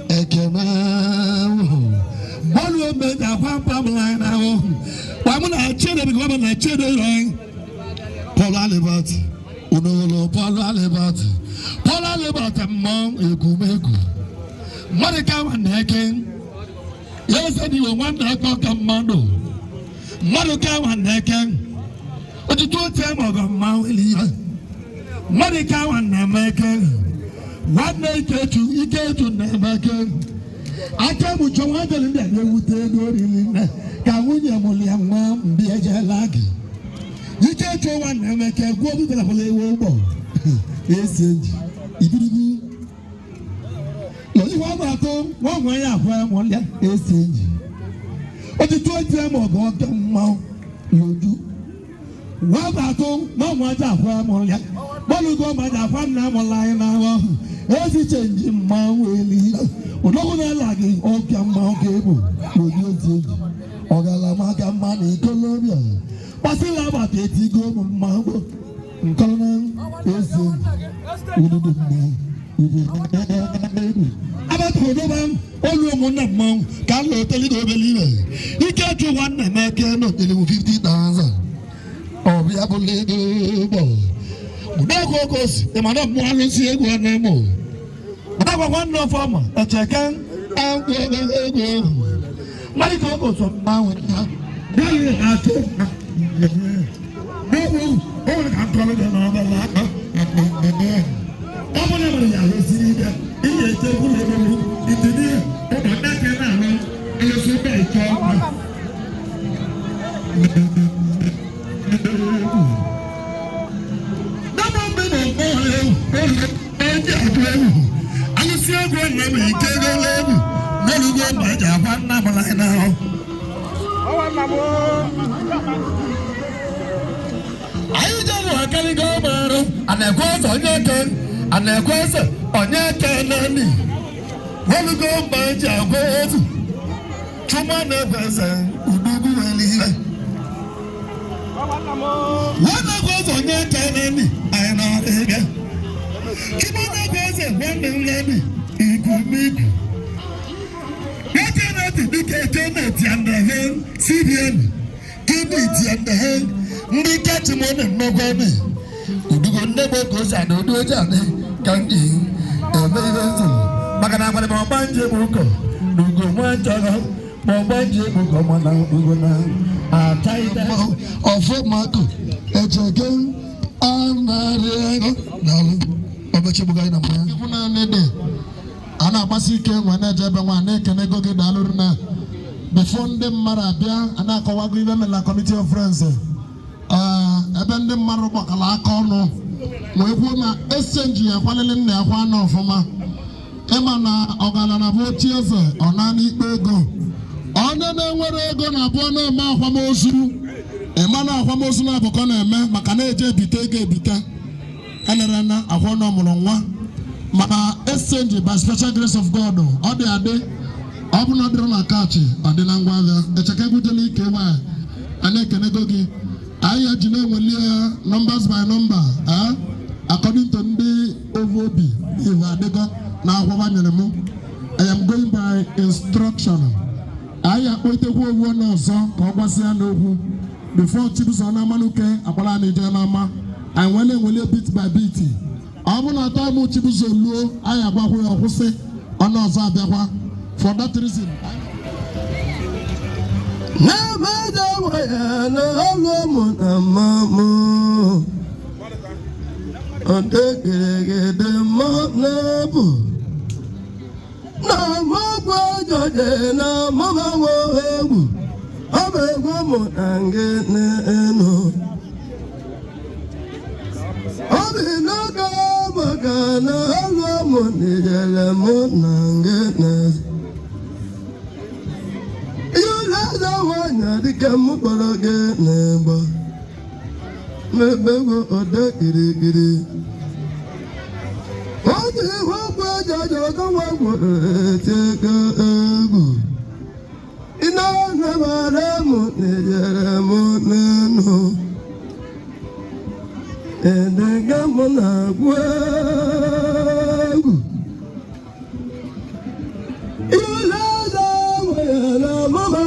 ekene bolu ome da kwa pamla na awo kwa mu na chede bi kwa na chede ran Paul Alibert unolo Paul Alibert mom egumegu Marika Amaneke yes ni we want to talk commando Marika Amaneke otu to time of mawili Marika Amaneke what make to ike nemeke aka mu chonwa jeli nde ewute do rilina ka wunye molia mwa mbieje lagi ike to one nemeke go bi la fole wo bo esenji ibiribi lọ́sí wọ́n bá tó wọ́n wọ́n yà fún ẹ̀ wọ́n lé ẹ̀sìnjì ó ti tó ẹ̀jẹ̀ mọ̀ ọ̀gọ́ ọ̀gá mọ́ lójú wọ́n bá tó wọ́n wọ́n jà fún ẹ̀ wọ́n lé bọ́ọ̀lù tó máa jà fún ẹ̀ wọ́n láyé náà wọ́n ẹ̀sì chẹ̀ǹjì mọ́ wẹ̀lì ọ̀dọ́kùn náà làgì ọ̀gá mọ́ kébù lójú ẹ̀sìnjì ọ̀gá làmọ́ ká má ní kólóbíà pàṣẹ làbàtà ètí gómù mọ́ nǹkan náà ẹ̀sìnjì Abato olu na mom ka lo teli do believe ike ju one na make no teli 50,000 obi abule do bo uda kokos e ma na mo alo si egu na mo uda kwa one no forma e chekan an go ego mari kokos ma we na dai ato no o ka tolo de na ba la ọmọ náà wọlé yàrá sí i dẹ iye ìjẹ kúlẹ̀ lórí ìdílé ọmọ dákẹ́ náà lọ ẹlẹ́sọ bẹ́ẹ̀ jọ ọmọ. Dábàá ń bẹ̀rẹ̀ ọ̀pọ̀ ọ̀rẹ́ ẹ̀jẹ̀ àgbẹ̀ ẹ̀wù alùsí ẹ̀gbọ́n ọ̀nàmì ìkéde lẹ́wù lórúkọ ọ̀bàjà àbá nàbọ̀lá ẹ̀ náà. Ayíjẹ́ ni wọ́n kẹ́lí gọ́ọ̀mù ẹ̀rọ ànàkọ́ ọ̀sán ní ẹ̀kẹ́. Anakwese onye kenani wolugo manje agwezu chuma nekwese udugu weliwe wanakwese onye kenani ayina ege chuma nekwese wonelani ikumiku yekenati dike kenati andehe CBN kibiti andehe ndi ketimone nnogwani udugo ndebo kosa do do jane kanji emezo magana kwale mo banje buko dugo mwanjaga mo banje buko mana dugo na ataida ofo mako echegen anare nalu obeche buga ina mo kuna nede ana agbasike nwa na jebe nwa na ekene goge daluru na before ndị mmadụ abịa ana akọwago ibe mela committee of friends ebe ndị mmadụ gbakọrọ aka ọnụ wee kwuo na exchange ya kwalele nna ya kwa na ọfụma ịma na ọgaranya bụ otu eze ọ naanị ikpe ego onye na-enwere ego na-abụọ na-eme akwamozu ịma na akwamozu na-abụkọ na-eme maka na-eje ebite ego ebite elere na akwa ọnụ ọmụrụ nwa mana exchange by special grace of God ọ dị adị ọ bụ na ọ dịrị na kaachị ọ dị na ngwa agha echeke egwutela ike nwaanyị a na-ekenego gị anyị ji na-enweli ya numbers by number according to ndị obi ihu adịgo na akwụkwọ nyere m I am going by instruction anyị akpọitekwu owu onye ọzọ ka ọ gbasịa n'okwu before Chibuzo na Amanuke agbara na ije n'ama anyị nwere enweli bit by bit ọ bụ na atọ ụmụ Chibuzo luo anyị agwakwu ya ọkwụsị onye ọzọ abịakwa for that reason na Motangeneno. Obinoga Magana, Monigala Monangenes. You let the one at the Camupologa neighbor. Maybe or the Giri. What do you hope I don't want to take a good? In all never Monigala. And the Gamona Guagu. You let the Mama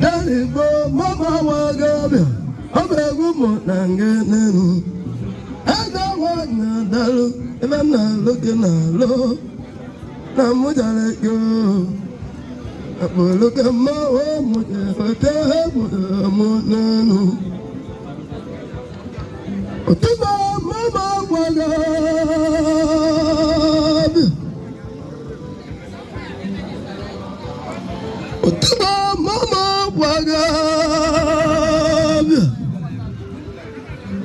Daddy go, Mama Wagabia, a big woman and getting. I don't want that. If I'm not looking at low, I'm going to let go. I will look at my home with a hotel. Mama Wagabia. Mama Wagabia.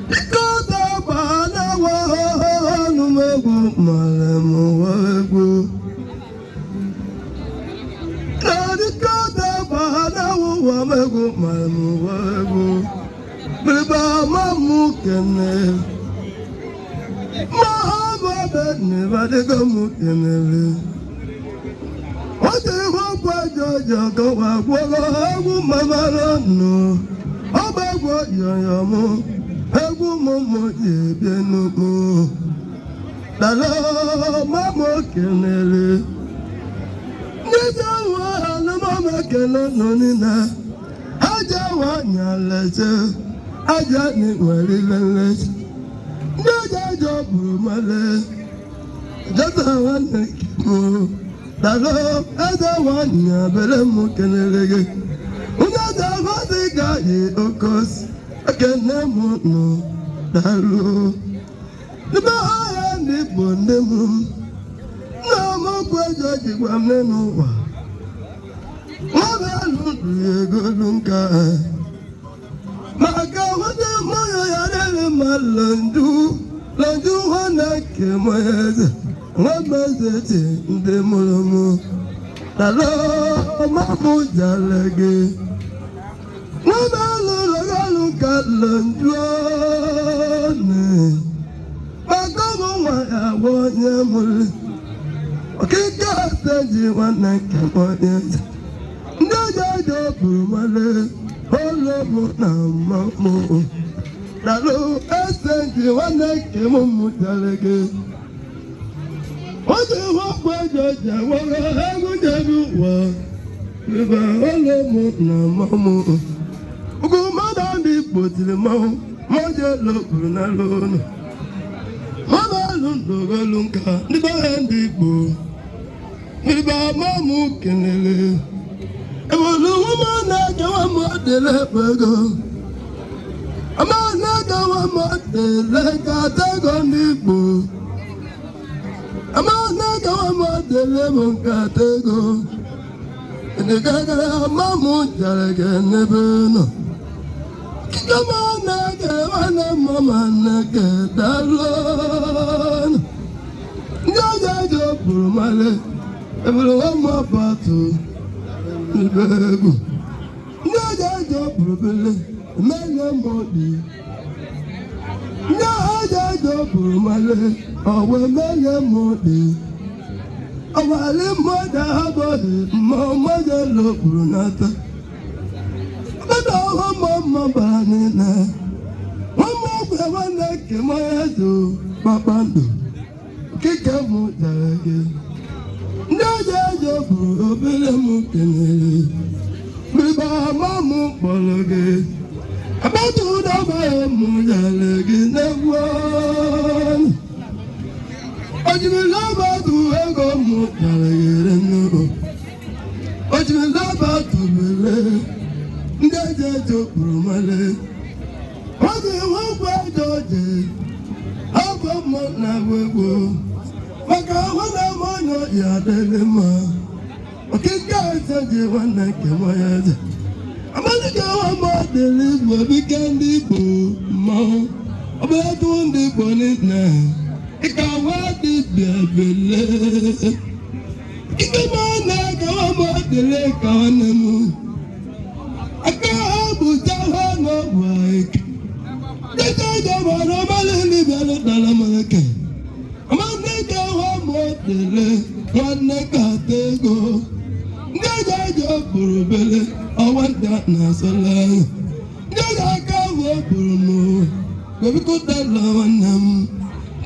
Because the Bana was no Malamu Wagu. Because the Bana was Malamu Wagu. Biba Mamukene. Mahabad never the Gamukene. What do you want? Jojo go walk Mama no. Oh, back what you're more. Egu Momo, Yebenumo. Dalo, Mamo Kenele. Nita one, Mama cannot nonina. Aja one, Yalese. Aja Nick Waliles. Naja Job Male. Just one more. Dalo, ada wanya bele mukenelege. Unada vasiga ye okos. Akene mono. Dalo. Niba haya ni bonde mum. Na mokwejo jigwamne nuwa. Wabe aludu ye golunka. Maka wade moyo yarele malandu. Landu wana kemoyeze. Wabazete nde molomo Dalo mamu jalege Wabalo lagalu kalandwane Magomo waya wonye mule Okika seji wanake mwenye Ndaja jobu male Olomu na mamu Dalo eseji wanake mumu jalege What do you want by Georgia? What I would do was River Olomo Namamu. Go Madame be put to the mouth, Moja Lokunalone. Mama Lunka, the Bahan people. River Mamu Kenele. I was a woman like a woman de Lepago. A man like a woman like a tag on the book. Amana kama lemon katego, the gaga mamu jalaga nebeno. Kama na mama nake dalon. Jaja jo purmale, everyone ma batu, nibegu. Jaja jo purmale, mele modi. Jaja jo purmale. Awe mele modi, awale moda habodi, mama jalo brunata. Bada mama banina, mama bewana kemayazo, babando, kikamu dalage. Njaja jobu obele mukene, biba mamu bologe. Abatu daba mu dalage nebwan. Ojimilaba tu ego mu dalage no. Ojimilaba tu bele, njaja jobu male. Oge wogwa doje, abo mo na wego. Maka wana monyo ya delema. Okay, guys, I just want to come on. Amaneke wa modeli bo bikendi bo mo. Oba to ndi bonit na. Ikawa di bebele. Ikemana kawa modeli kawana mu. Aka abu tawa no waik. Deka jawa no malini belo dala Amaneke. Amaneke wa modeli wana katego. Njaja burubele. I want that Nasalang. Yaga Kawa Bruno. We could that love and them.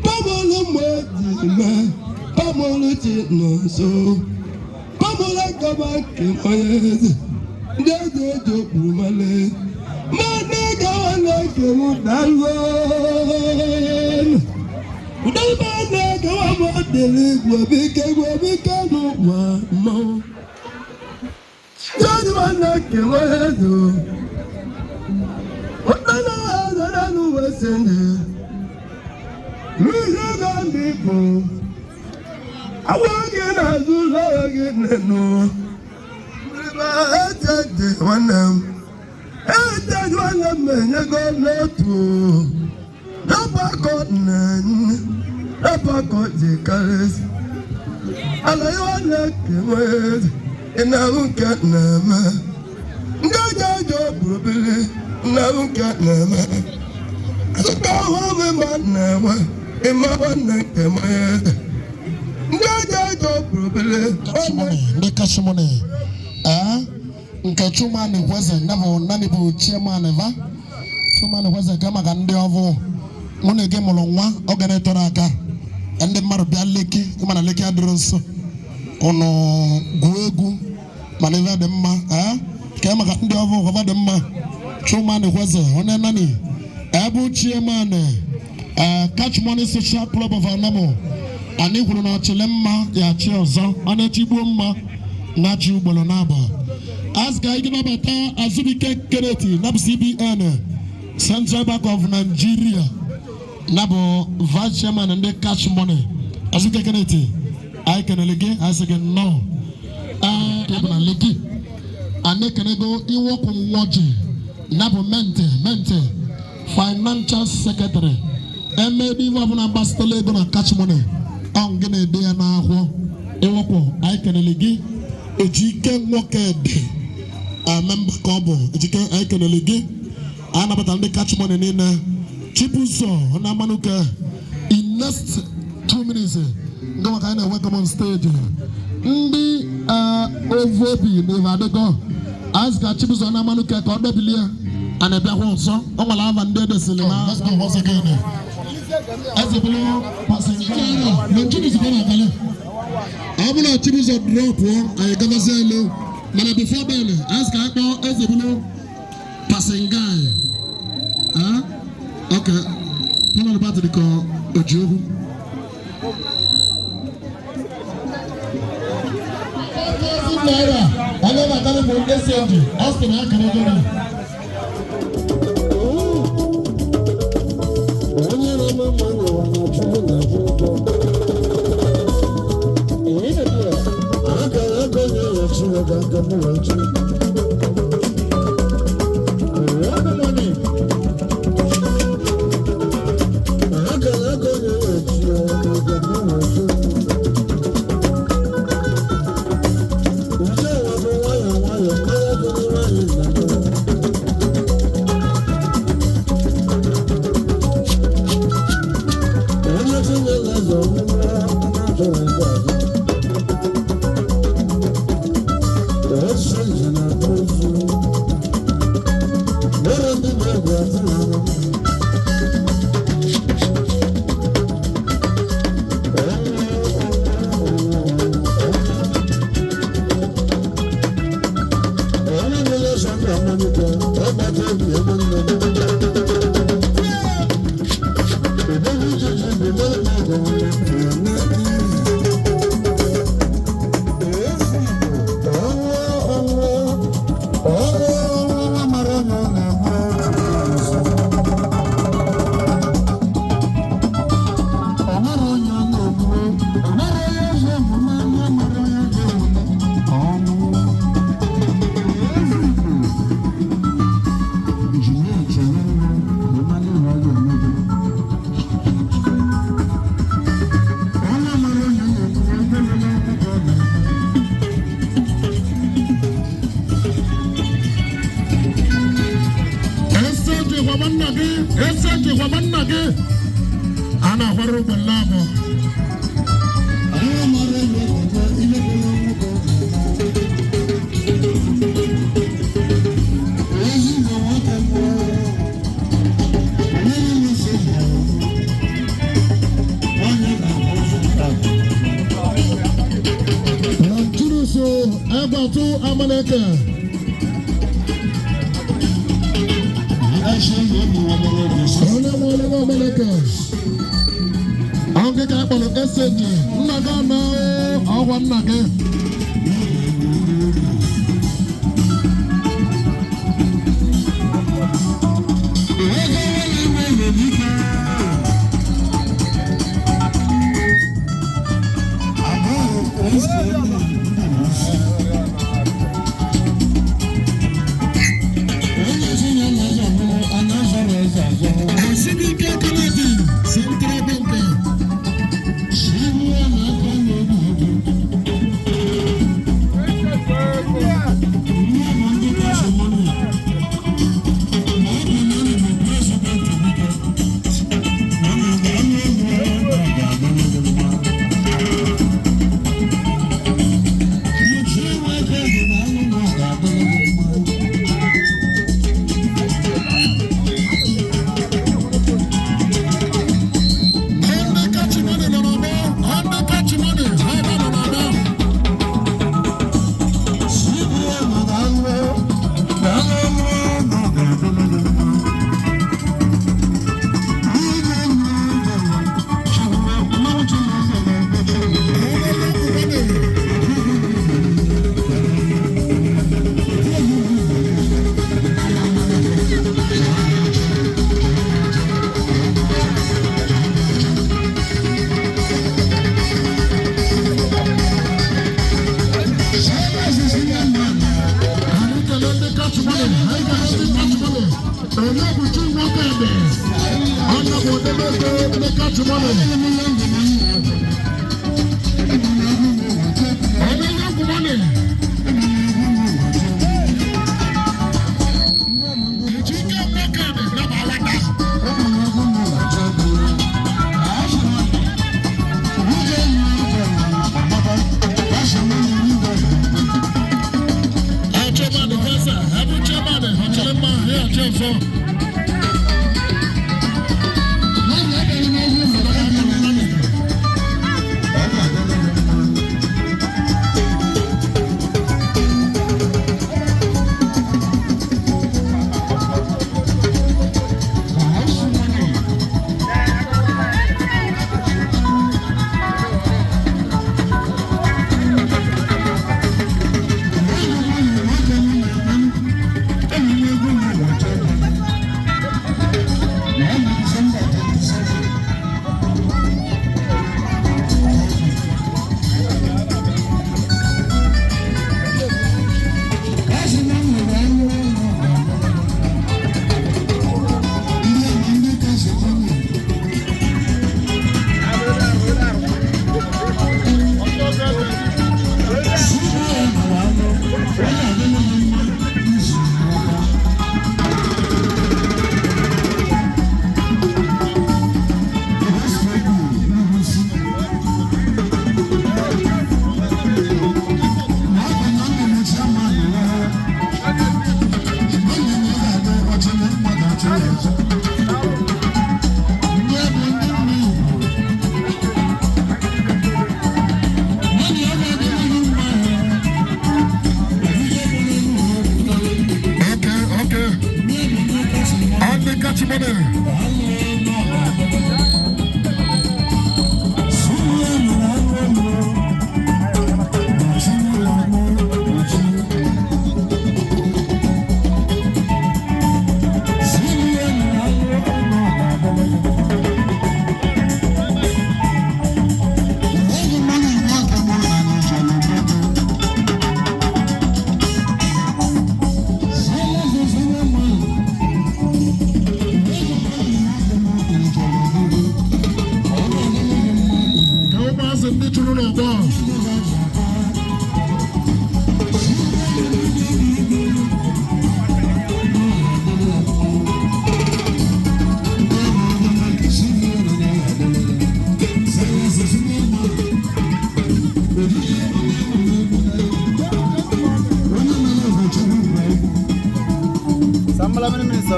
Pamolo Motima. Pamolo Chitno so. Pamola Kabak in my head. Yaga Brumale. Manega like you that one. Udamanega what the leg we can no more. Jadi mana kewajo, otana azara nuwasende, lujaga ndipo, awage na zula awage neno, ete wanam menye goletu, dapa kot jikares, alayo kewajo. Na unka nama ngaja probele na unka nama asuka wa manawa emawana kemaya ngaja probele Kashimone nke chuma ni kweze nabo nani bu chairman eva chuma ni kweze kama ka ndi ovu mune ge mulonwa ogene tora aka ndi maru bia leki mana leki adoro nso ono guegu maneva de mma kama ka ndi ovu ko va de mma chuma ni kweze one nani ebu chairman catch money social club of Anamo ani kwuru na chile mma ya chi ozo ana chigbo mma na chi ugbolo na aba aska igina bata azubike kereti na CBN Central Bank of Nigeria nabo vice chairman and the cash money azubike kereti I can lege as again no na legi ane kenego iwo ko nwoje nabo mente financial secretary MAD wabuna bastole go na cash money on gene de na ahwo ewoko I can legi ejike nwoke de a member kobo ejike I can legi ana batande catch money ni na chipuzo na manuka in next 2 minutes ngoma kaina welcome on stage ndi OGBUEFI ni vadeko aska chipuzo na manuka ko do bilia ana bia ho so o wala ava ndede silima let's go once again Azebulu Pasenga no chipuzo bana kale abuna chipuzo drop I gava zelo mana before then aska akpo Azebulu Pasenga okay puno le battery ko ojogu naira ale makale mo ndesendi aska na akare gani onye na mama no wana chumu na chumu akara gonye ya chumu ganga mo chumu That's ese ji kwa nna gị a na-akwara ụgbọ n'abụ Egwuatu Amaneke. Oluolu Nwa Amaneke. Àwọn kékeré pẹ̀lú SAG. Nna gị ọ̀nà ọgwọ nna gị.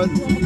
property.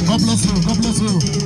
God bless you. God bless you.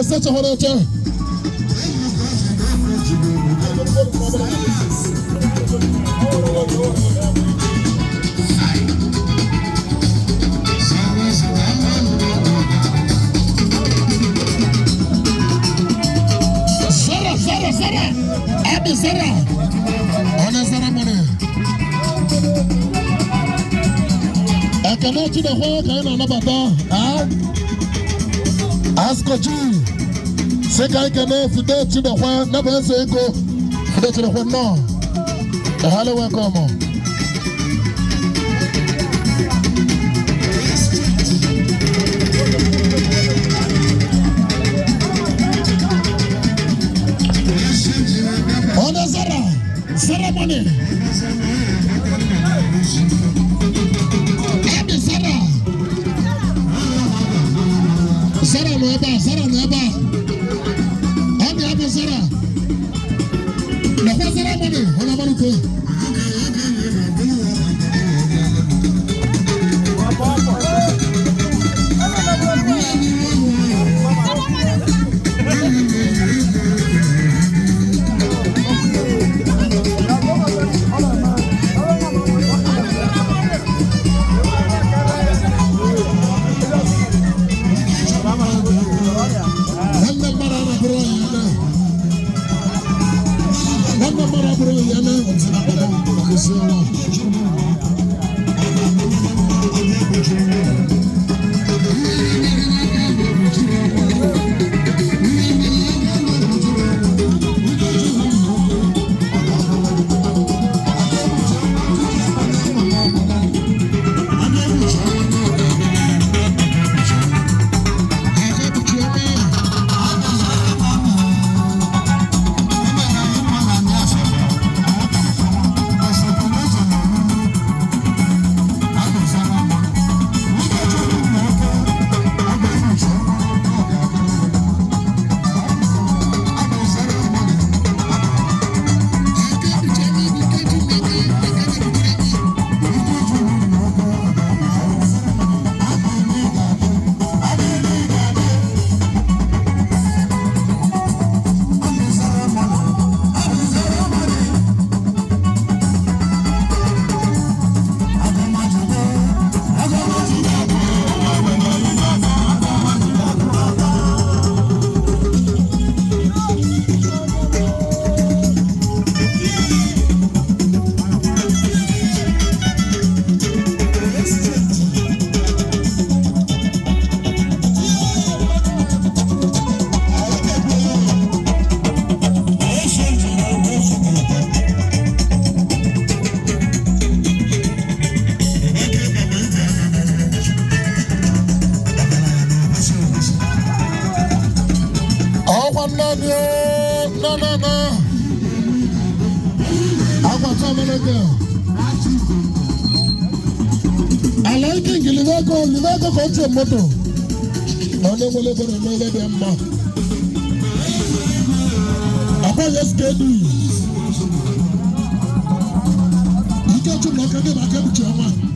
Such a hotel. Sarah, Abby Sarah, on a ceremony. I cannot see the whole kind of Nabata. Ask you. Seka ikene fide to the one, never say go fide to the one no. The hello welcome. On the ceremony. Happy Sarah neba. Sarah, the first ceremony, Yana Livego coach moto. Only will go to make them back. About let's get you. You get to knock again, I can't put your man.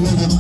Thank you.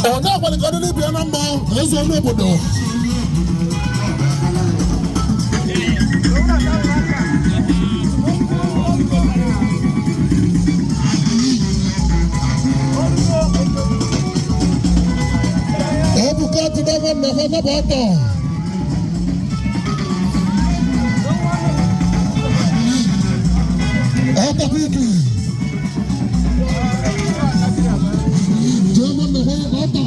Onye agbalịkọrọ n'ibia na mma eze n'obodo. Ebuka ti dafa nafa na bata. Ata piki. Jama nafa ata.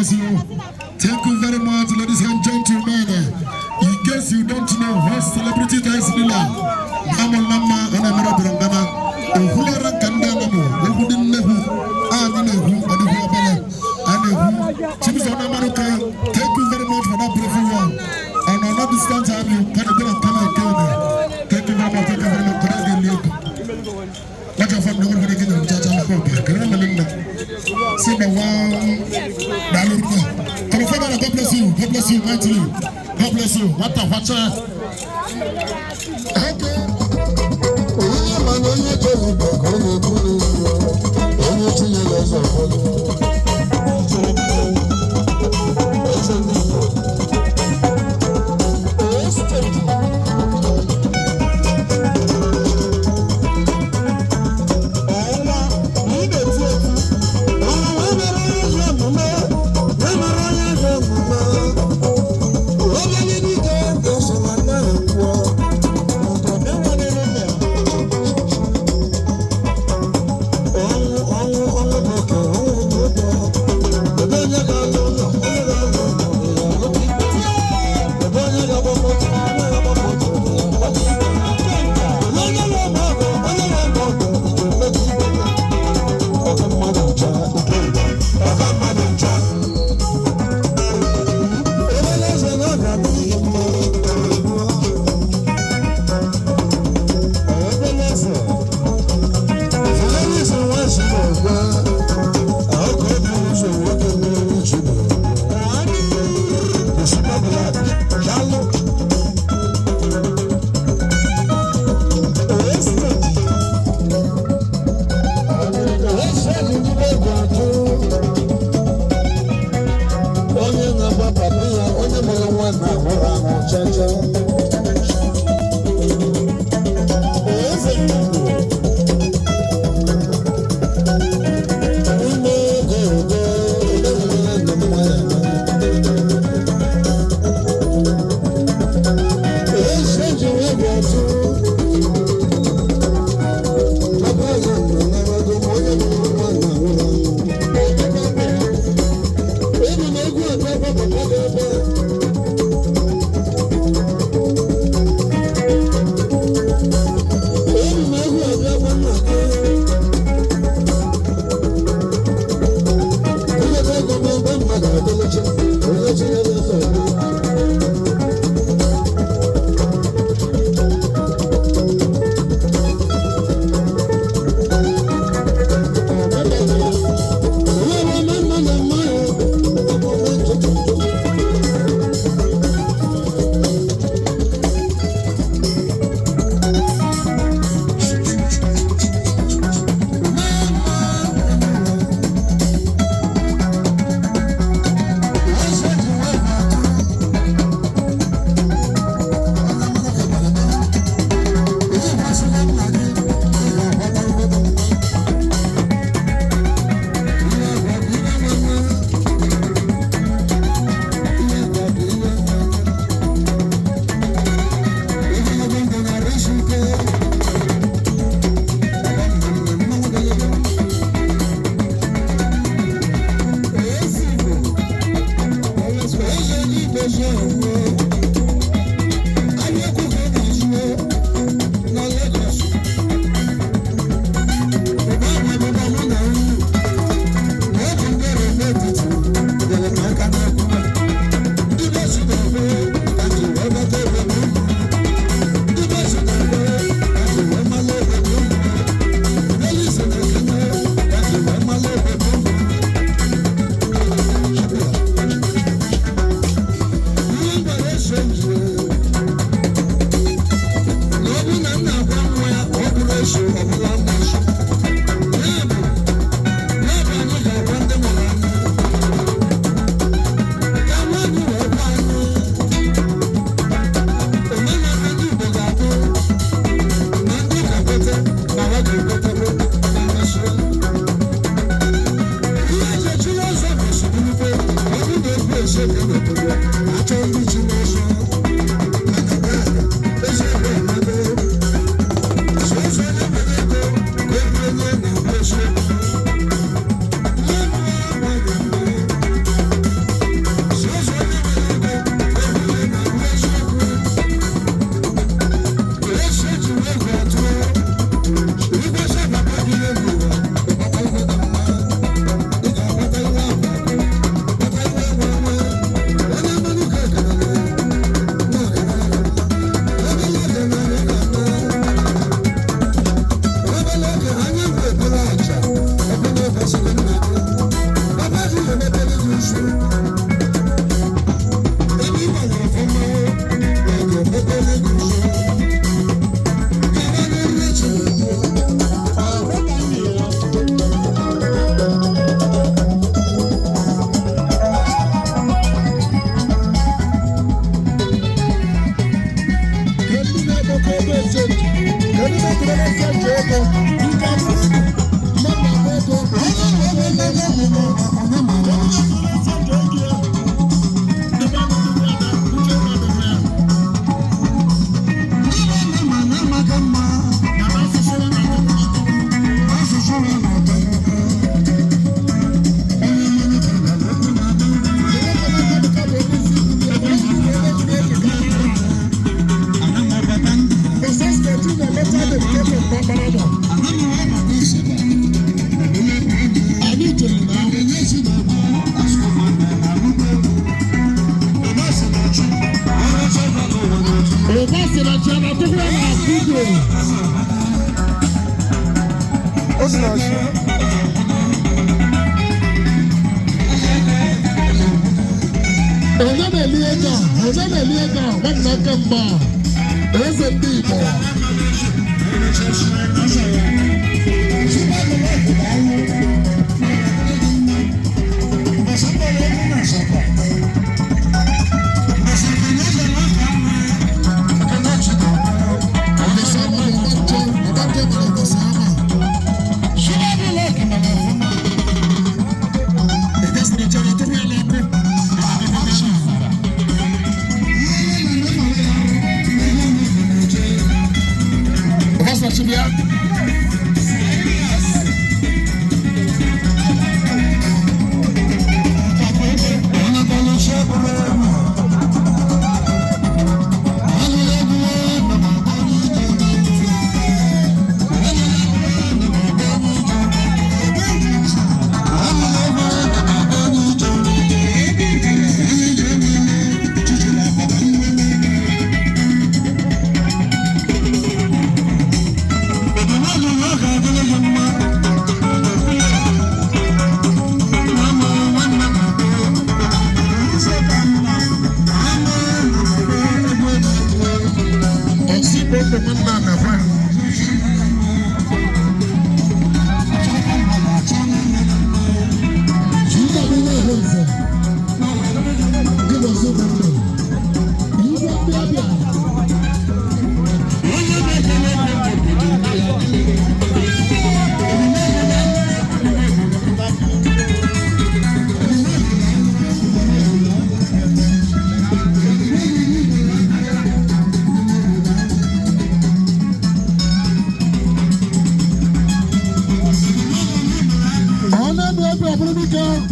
Thank you very much, ladies and gentlemen. In case you don't know, host celebrity Dice Villa, Mama, and Amara Brangana, and Hulera Kandamo, who didn't know who, and who, and who, Chips on America. Thank you very much for that beautiful one. And on that distance, I have you kind of come again. Thank you very much. Thank you very much. What your family will get in the church and the hope. See the one. God bless you. God bless you mightily. God bless you. What a watcher.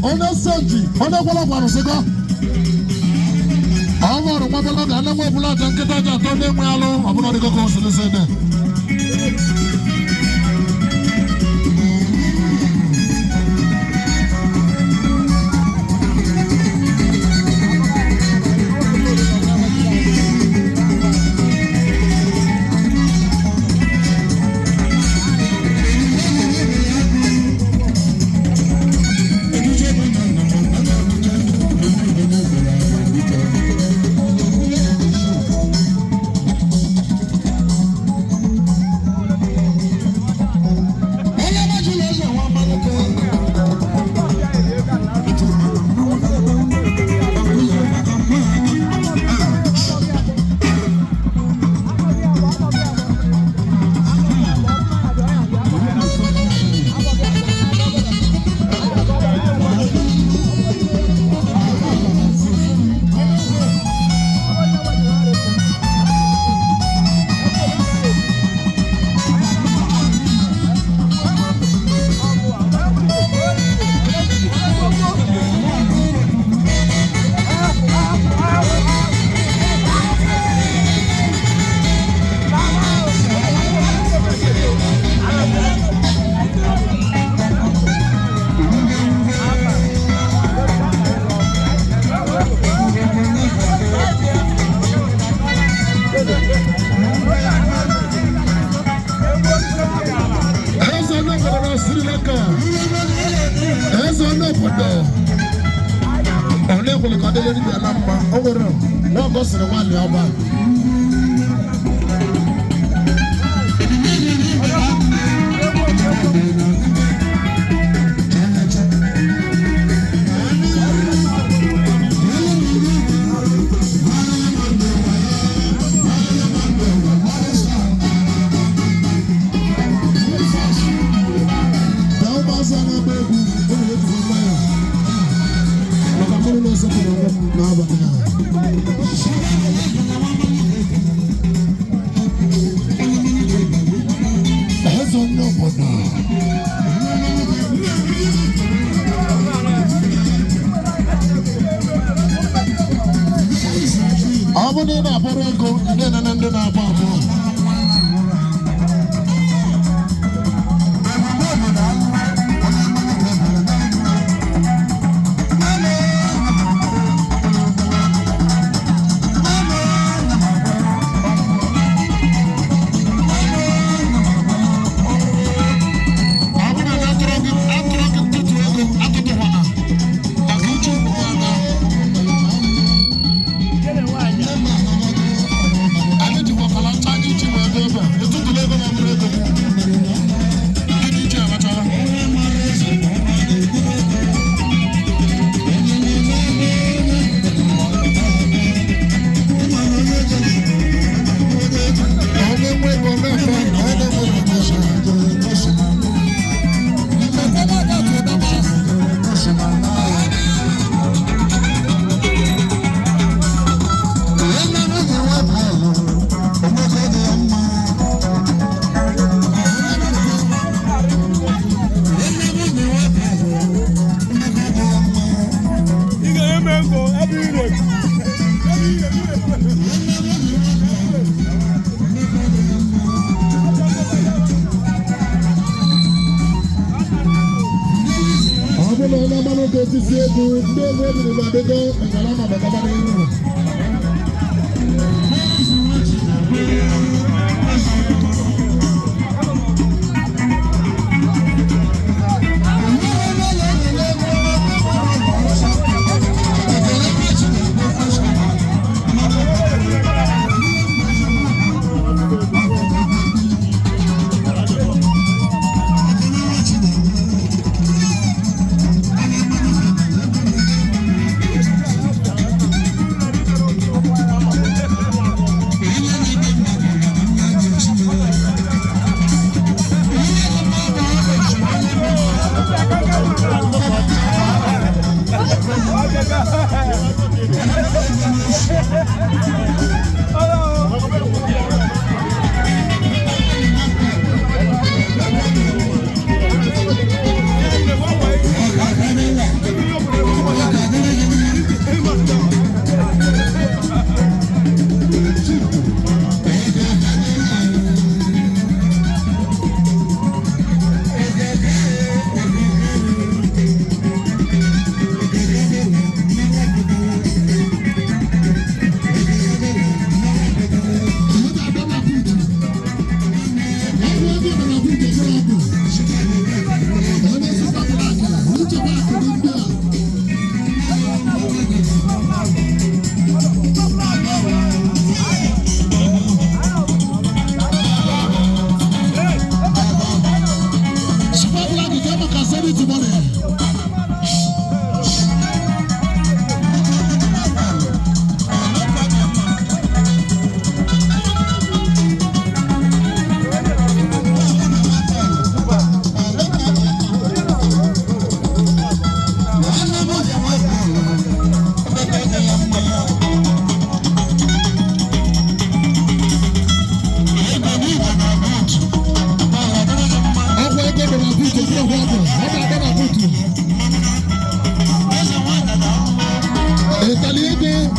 onye senti onye gwara gwara sịkọ ọ bụrụ nwabala ga na nwa ọbụla aja nkịta aja atọ na-enwe alụ ọbụla dịkọ ka osilisi dị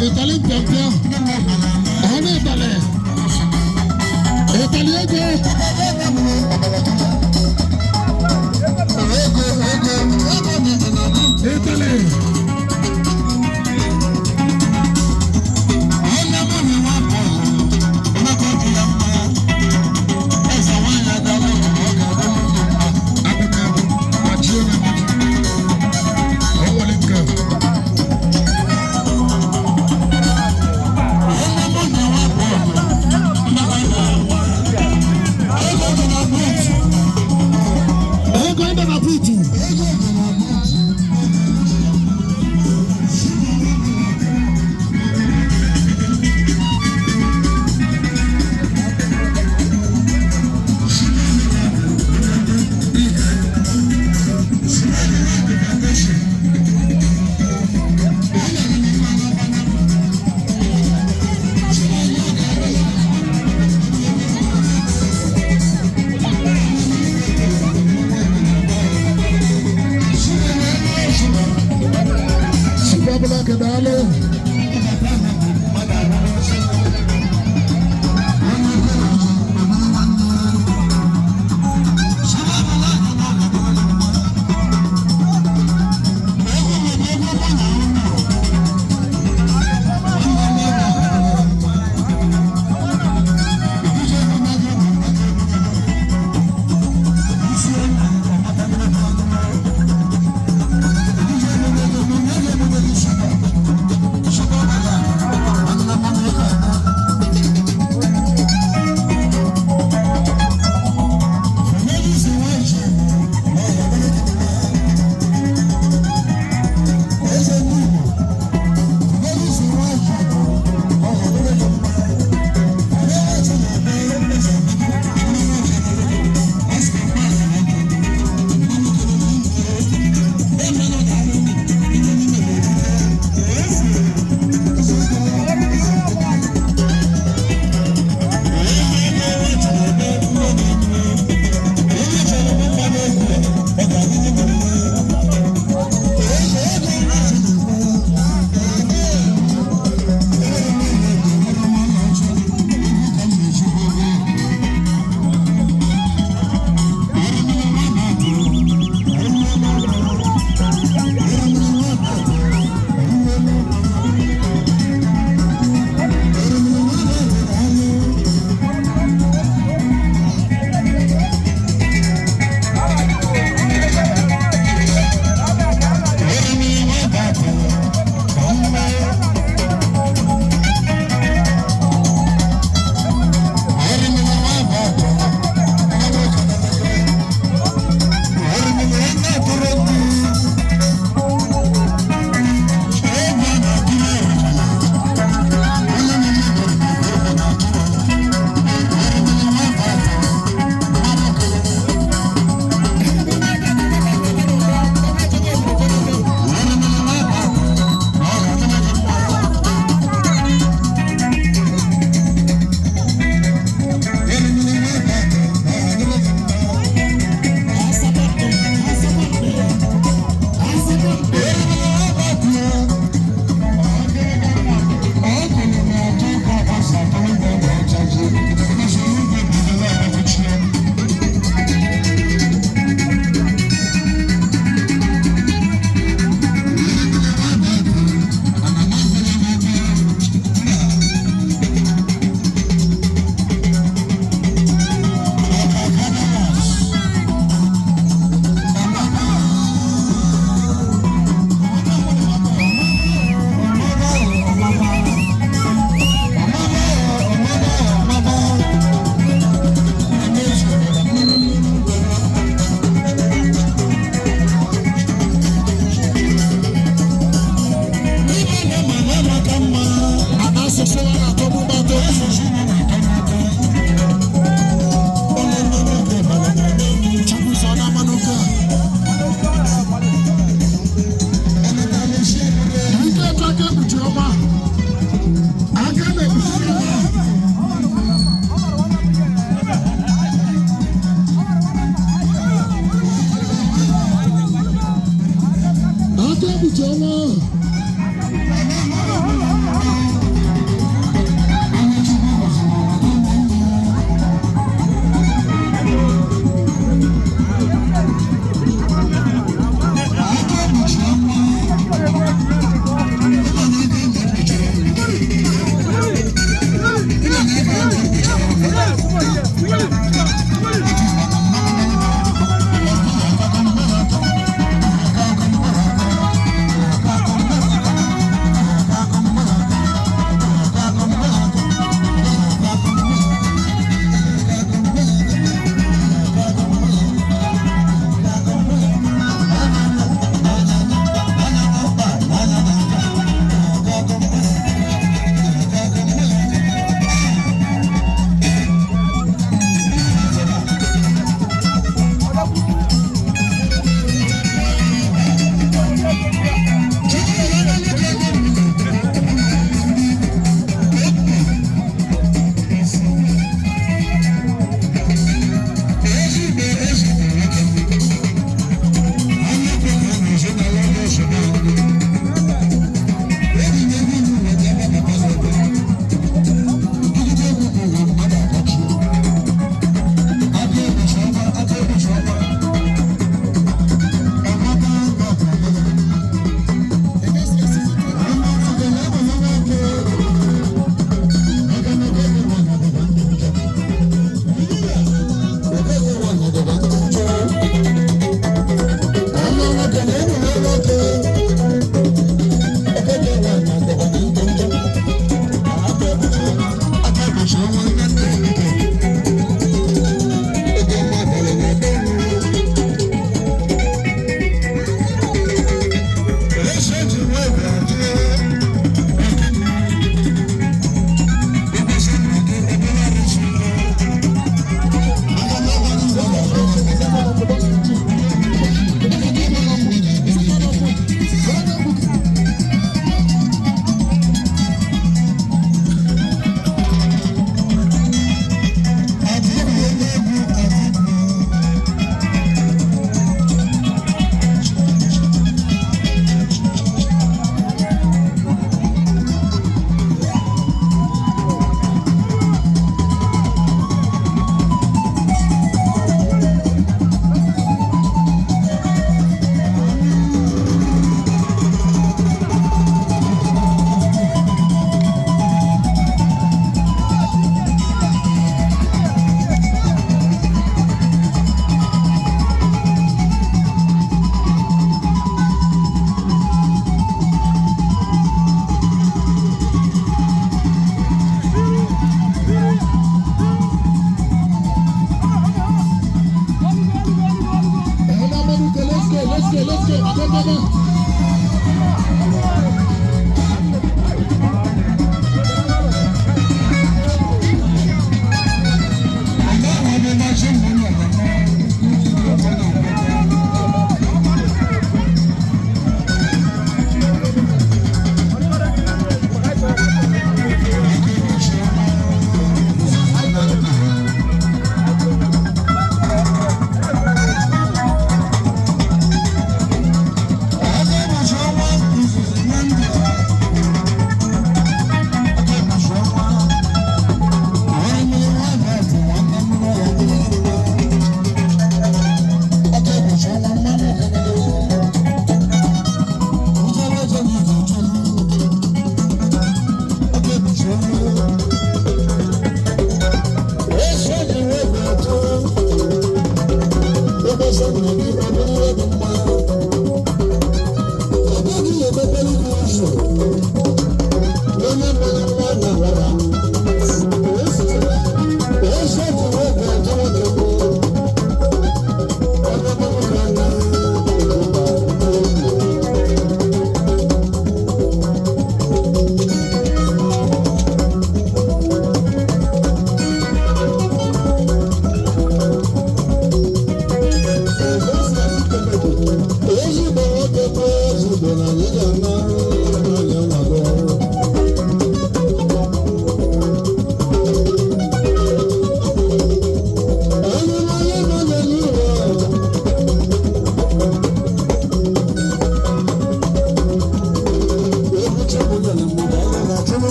Italy Pempia, Honey Italy, Italy.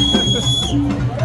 Yes.